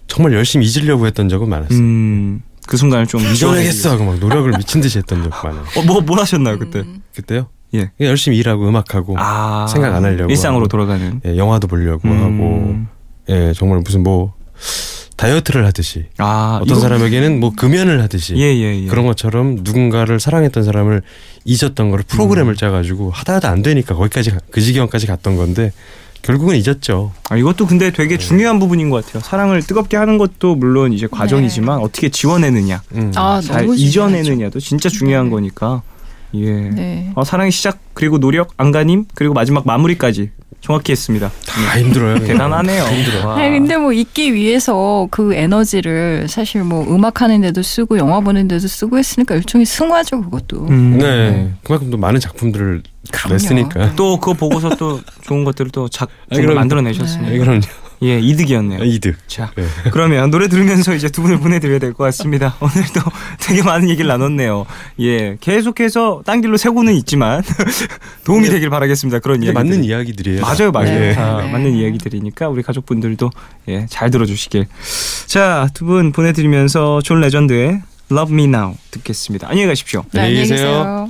정말 열심히 잊으려고 했던 적은 많았어요. 그 순간을 좀 잊어내겠어 하고 막 노력을 미친 듯이 했던 적 많아요. 뭘 하셨나요 그때? 그때요? 예. 열심히 일하고 음악하고 생각 안 하려고 일상으로 하고, 돌아가는. 영화도 보려고 하고, 정말 무슨 다이어트를 하듯이 어떤 사람에게는 금연을 하듯이 그런 것처럼 누군가를 사랑했던 사람을 잊었던 거를 프로그램을 짜가지고 하다 안 되니까 거기까지 그 지경까지 갔던 건데 결국은 잊었죠. 이것도 근데 되게 중요한 부분인 것 같아요. 사랑을 뜨겁게 하는 것도 물론 이제 과정이지만 어떻게 지워내느냐, 잘 너무 잊어내느냐도 진짜 중요한 거니까. 예. 사랑의 시작, 그리고 노력, 안간힘, 그리고 마지막 마무리까지 정확히 했습니다. 다 힘들어요. 대단하네요. 힘들어. 근데 잊기 위해서 그 에너지를 사실 음악하는 데도 쓰고 영화 보는 데도 쓰고 했으니까 일종의 승화죠, 그것도. 네. 그만큼 또 많은 작품들을 냈으니까. 또 그거 보고서 또 좋은 것들을 또 만들어내셨으니까. 그럼요. 예, 이득이었네요. 이득. 자, 그러면 노래 들으면서 이제 두 분을 보내드려야 될 것 같습니다. 오늘도 되게 많은 얘기를 나눴네요. 예, 계속해서 딴 길로 새고는 있지만 도움이 되길 바라겠습니다. 그런 이야기. 맞는 이야기들이에요. 맞아요. 맞는 이야기들이니까 우리 가족분들도 잘 들어주시길. 자, 두 분 보내드리면서 존 레전드의 Love Me Now 듣겠습니다. 안녕히 가십시오. 안녕히 계세요.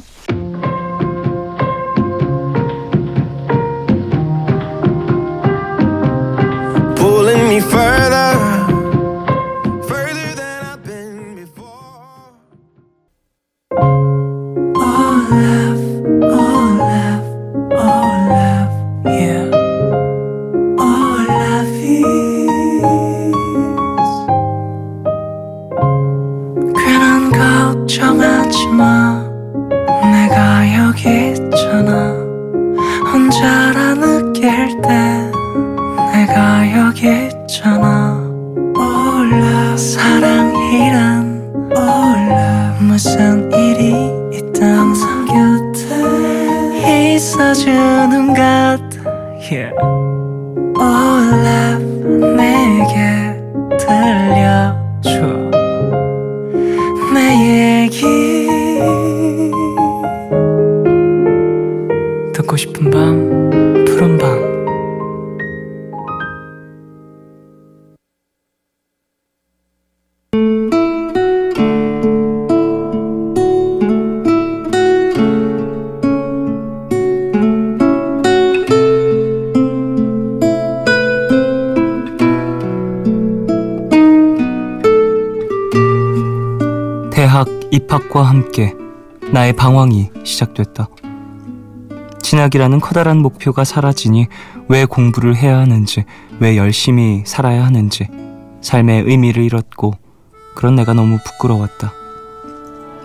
Pulling me further than I've been before. All love, yeah. All love is 괜한 걱정하지 마. 내가 여기 있잖아. 혼자라 느낄 때 내가 여기 있잖아. All love, 사랑이란 All love, 무슨 일이 있든 항상 곁에 있어주는 것, yeah. All love, 내게 입학과 함께 나의 방황이 시작됐다. 진학이라는 커다란 목표가 사라지니 왜 공부를 해야 하는지, 왜 열심히 살아야 하는지, 삶의 의미를 잃었고 그런 내가 너무 부끄러웠다.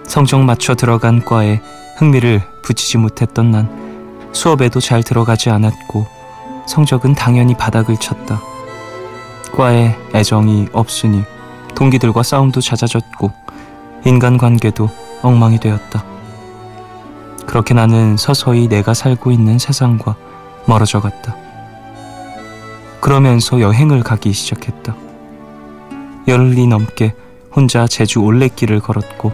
성적 맞춰 들어간 과에 흥미를 붙이지 못했던 난 수업에도 잘 들어가지 않았고 성적은 당연히 바닥을 쳤다. 과에 애정이 없으니 동기들과 싸움도 잦아졌고 인간관계도 엉망이 되었다. 그렇게 나는 서서히 내가 살고 있는 세상과 멀어져 갔다. 그러면서 여행을 가기 시작했다. 열흘이 넘게 혼자 제주 올레길을 걸었고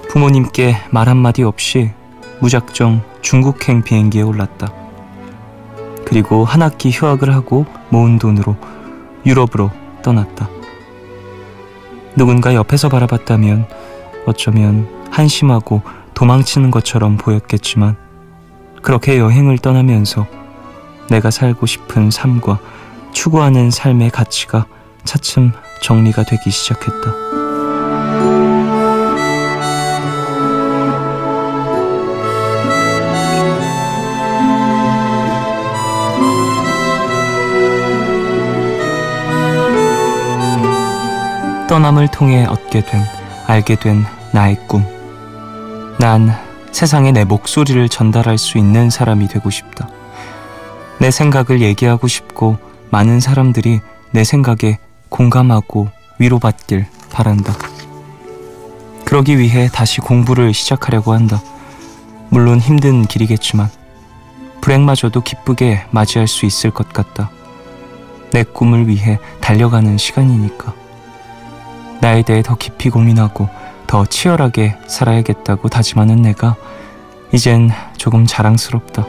부모님께 말 한마디 없이 무작정 중국행 비행기에 올랐다. 그리고 한 학기 휴학을 하고 모은 돈으로 유럽으로 떠났다. 누군가 옆에서 바라봤다면 어쩌면 한심하고 도망치는 것처럼 보였겠지만 그렇게 여행을 떠나면서 내가 살고 싶은 삶과 추구하는 삶의 가치가 차츰 정리가 되기 시작했다. 떠남을 통해 얻게 된, 알게 된 나의 꿈. 난 세상에 내 목소리를 전달할 수 있는 사람이 되고 싶다. 내 생각을 얘기하고 싶고 많은 사람들이 내 생각에 공감하고 위로받길 바란다. 그러기 위해 다시 공부를 시작하려고 한다. 물론 힘든 길이겠지만 불행마저도 기쁘게 맞이할 수 있을 것 같다. 내 꿈을 위해 달려가는 시간이니까. 나에 대해 더 깊이 고민하고 더 치열하게 살아야겠다고 다짐하는 내가 이젠 조금 자랑스럽다.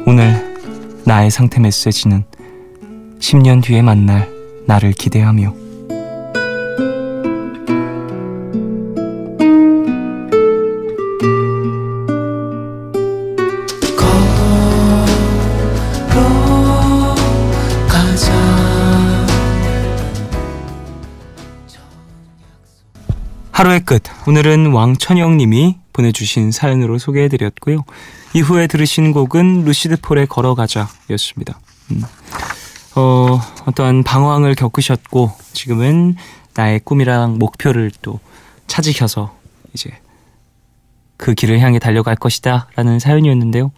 오늘 나의 상태 메시지는 10년 뒤에 만날 나를 기대하며. 하루의 끝, 오늘은 왕천영님이 보내주신 사연으로 소개해드렸고요. 이후에 들으신 곡은 루시드 폴의 걸어가자 였습니다. 어떠한 방황을 겪으셨고 지금은 나의 꿈이랑 목표를 또 찾으셔서 이제 그 길을 향해 달려갈 것이다 라는 사연이었는데요.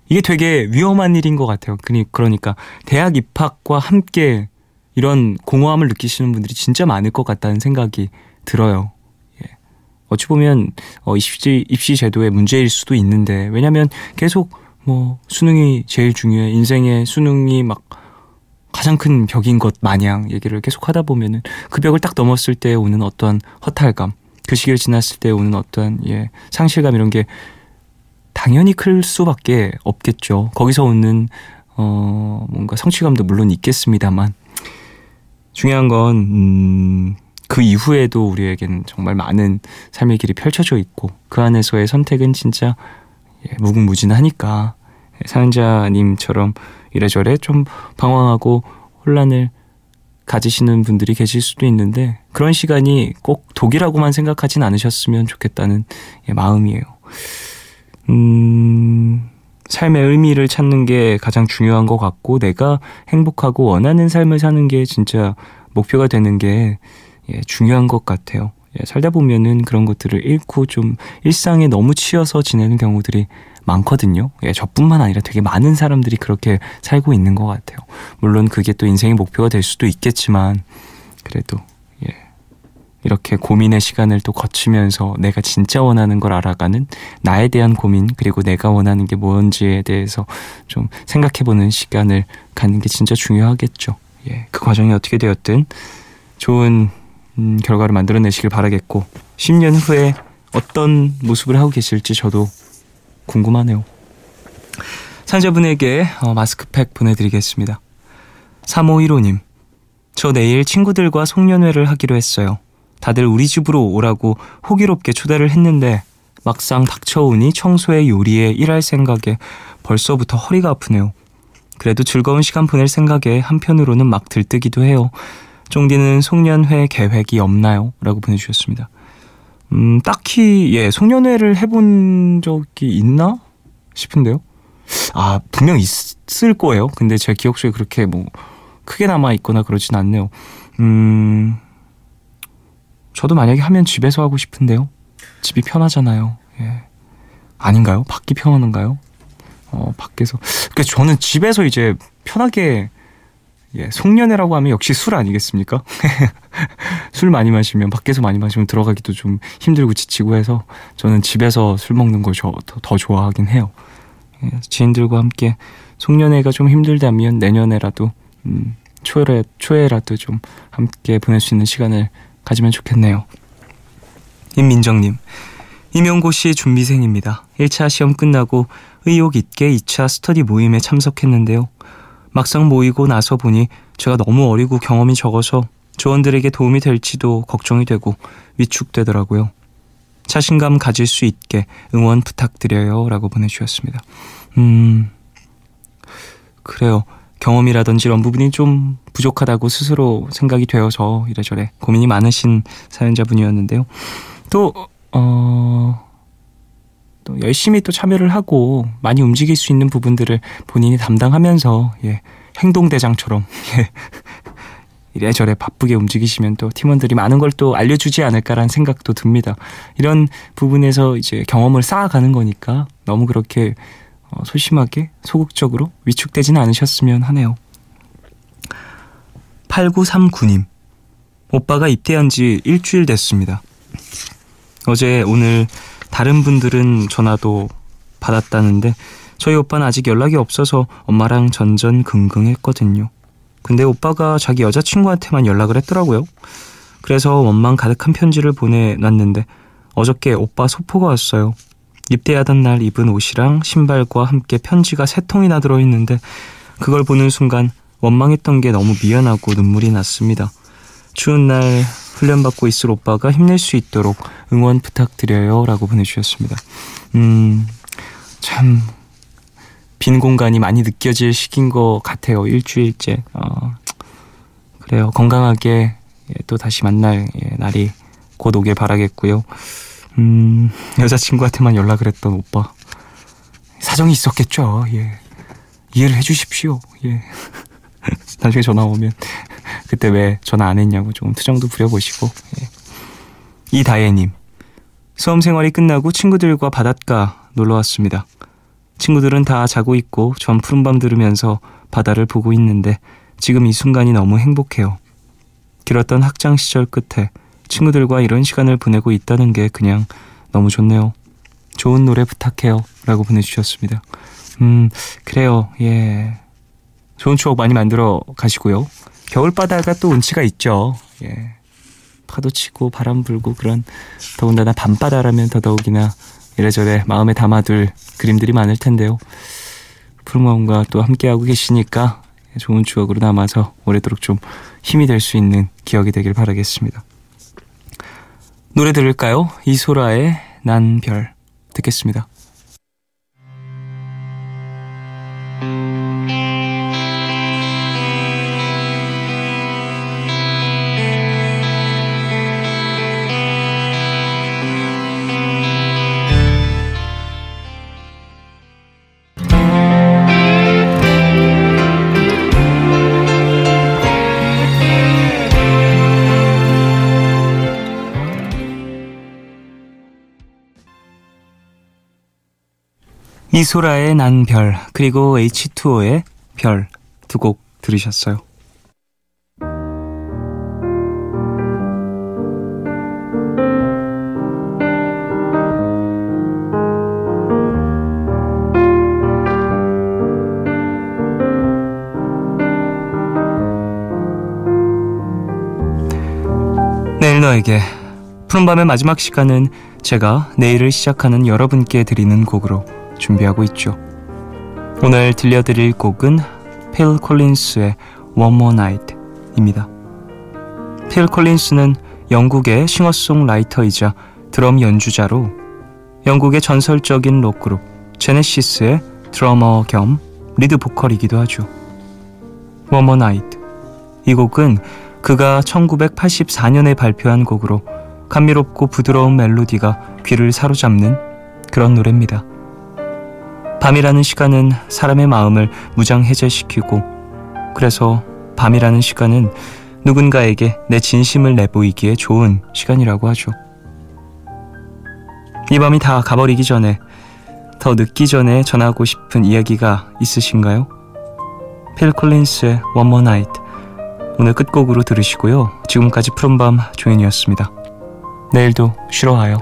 이게 되게 위험한 일인 것 같아요. 그러니까 대학 입학과 함께 이런 공허함을 느끼시는 분들이 진짜 많을 것 같다는 생각이 들어요. 예. 어찌 보면 입시 제도의 문제일 수도 있는데, 왜냐면 계속 수능이 제일 중요해, 인생의 수능이 막 가장 큰 벽인 것 마냥 얘기를 계속 하다 보면은 그 벽을 딱 넘었을 때 오는 어떤 허탈감, 그 시기를 지났을 때 오는 어떤 상실감, 이런 게 당연히 클 수밖에 없겠죠. 거기서 오는 뭔가 성취감도 물론 있겠습니다만, 중요한 건 그 이후에도 우리에겐 정말 많은 삶의 길이 펼쳐져 있고 그 안에서의 선택은 진짜 무궁무진하니까 사연자님처럼 이래저래 좀 방황하고 혼란을 가지시는 분들이 계실 수도 있는데, 그런 시간이 꼭 독이라고만 생각하진 않으셨으면 좋겠다는 마음이에요. 삶의 의미를 찾는 게 가장 중요한 것 같고, 내가 행복하고 원하는 삶을 사는 게 진짜 목표가 되는 게 중요한 것 같아요. 살다 보면은 그런 것들을 잃고 좀 일상에 너무 치여서 지내는 경우들이 많거든요. 저뿐만 아니라 되게 많은 사람들이 그렇게 살고 있는 것 같아요. 물론 그게 또 인생의 목표가 될 수도 있겠지만, 그래도 이렇게 고민의 시간을 또 거치면서 내가 진짜 원하는 걸 알아가는 나에 대한 고민, 그리고 내가 원하는 게 뭔지에 대해서 좀 생각해보는 시간을 갖는 게 진짜 중요하겠죠. 그 과정이 어떻게 되었든 좋은 결과를 만들어내시길 바라겠고, 10년 후에 어떤 모습을 하고 계실지 저도 궁금하네요. 사연자분에게 마스크팩 보내드리겠습니다. 3515님, 저 내일 친구들과 송년회를 하기로 했어요. 다들 우리 집으로 오라고 호기롭게 초대를 했는데 막상 닥쳐오니 청소에 요리에 일할 생각에 벌써부터 허리가 아프네요. 그래도 즐거운 시간 보낼 생각에 한편으로는 막 들뜨기도 해요. 쫑디는 송년회 계획이 없나요? 라고 보내주셨습니다. 딱히 송년회를 해본 적이 있나 싶은데요. 분명 있을 거예요. 근데 제 기억 속에 그렇게 크게 남아있거나 그러진 않네요. 저도 만약에 하면 집에서 하고 싶은데요. 집이 편하잖아요. 예. 아닌가요? 밖이 편한가요? 밖에서. 그러니까 저는 집에서 이제 편하게 송년회라고 하면 역시 술 아니겠습니까? 술 많이 마시면, 밖에서 많이 마시면 들어가기도 좀 힘들고 지치고 해서 저는 집에서 술 먹는 걸 더 좋아하긴 해요. 지인들과 함께 송년회가 좀 힘들다면 내년에라도 초에라도 좀 함께 보낼 수 있는 시간을 가지면 좋겠네요. 임민정님, 임용고시 준비생입니다. 1차 시험 끝나고 의욕 있게 2차 스터디 모임에 참석했는데요. 막상 모이고 나서 보니 제가 너무 어리고 경험이 적어서 조원들에게 도움이 될지도 걱정이 되고 위축되더라고요. 자신감 가질 수 있게 응원 부탁드려요. 라고 보내주셨습니다. 그래요. 경험이라든지 이런 부분이 좀 부족하다고 스스로 생각이 되어서 이래저래 고민이 많으신 사연자분이었는데요. 또 열심히 또 참여를 하고 많이 움직일 수 있는 부분들을 본인이 담당하면서 행동대장처럼 이래저래 바쁘게 움직이시면 또 팀원들이 많은 걸 또 알려주지 않을까라는 생각도 듭니다. 이런 부분에서 이제 경험을 쌓아가는 거니까 너무 그렇게 소심하게 소극적으로 위축되지는 않으셨으면 하네요. 8939님, 오빠가 입대한 지 일주일 됐습니다. 어제 오늘 다른 분들은 전화도 받았다는데 저희 오빠는 아직 연락이 없어서 엄마랑 전전긍긍했거든요. 근데 오빠가 자기 여자친구한테만 연락을 했더라고요. 그래서 원망 가득한 편지를 보내놨는데 어저께 오빠 소포가 왔어요. 입대하던 날 입은 옷이랑 신발과 함께 편지가 3통이나 들어있는데 그걸 보는 순간 원망했던 게 너무 미안하고 눈물이 났습니다. 추운 날 훈련받고 있을 오빠가 힘낼 수 있도록 응원 부탁드려요. 라고 보내주셨습니다. 참 빈 공간이 많이 느껴질 시기인 것 같아요. 일주일째. 그래요. 건강하게 또 다시 만날 날이 곧 오길 바라겠고요. 여자친구한테만 연락을 했던 오빠, 사정이 있었겠죠. 이해를 해주십시오. 나중에 전화 오면 그때 왜 전화 안 했냐고 조금 투정도 부려보시고. 이다혜님, 수험 생활이 끝나고 친구들과 바닷가 놀러 왔습니다. 친구들은 다 자고 있고 전 푸른밤 들으면서 바다를 보고 있는데 지금 이 순간이 너무 행복해요. 길었던 학창 시절 끝에 친구들과 이런 시간을 보내고 있다는 게 그냥 너무 좋네요. 좋은 노래 부탁해요. 라고 보내주셨습니다. 그래요. 좋은 추억 많이 만들어 가시고요. 겨울바다가 또 운치가 있죠. 파도 치고 바람 불고 그런, 더군다나 밤바다라면 더더욱이나 이래저래 마음에 담아둘 그림들이 많을 텐데요. 푸른 마음과 또 함께하고 계시니까 좋은 추억으로 남아서 오래도록 좀 힘이 될 수 있는 기억이 되길 바라겠습니다. 노래 들을까요? 이소라의 난 별 듣겠습니다. 이소라의 난 별, 그리고 H2O의 별 두 곡 들으셨어요. 내일 너에게, 푸른밤의 마지막 시간은 제가 내일을 시작하는 여러분께 드리는 곡으로 준비하고 있죠. 오늘 들려드릴 곡은 필 콜린스의 One More Night입니다. 필 콜린스는 영국의 싱어송라이터이자 드럼 연주자로 영국의 전설적인 록그룹 제네시스의 드러머 겸 리드 보컬이기도 하죠. One More Night. 이 곡은 그가 1984년에 발표한 곡으로 감미롭고 부드러운 멜로디가 귀를 사로잡는 그런 노래입니다. 밤이라는 시간은 사람의 마음을 무장해제시키고, 그래서 밤이라는 시간은 누군가에게 내 진심을 내보이기에 좋은 시간이라고 하죠. 이 밤이 다 가버리기 전에, 더 늦기 전에 전하고 싶은 이야기가 있으신가요? 필 콜린스의 One More Night 오늘 끝곡으로 들으시고요. 지금까지 푸른밤 조인이었습니다. 내일도 쉬러 와요.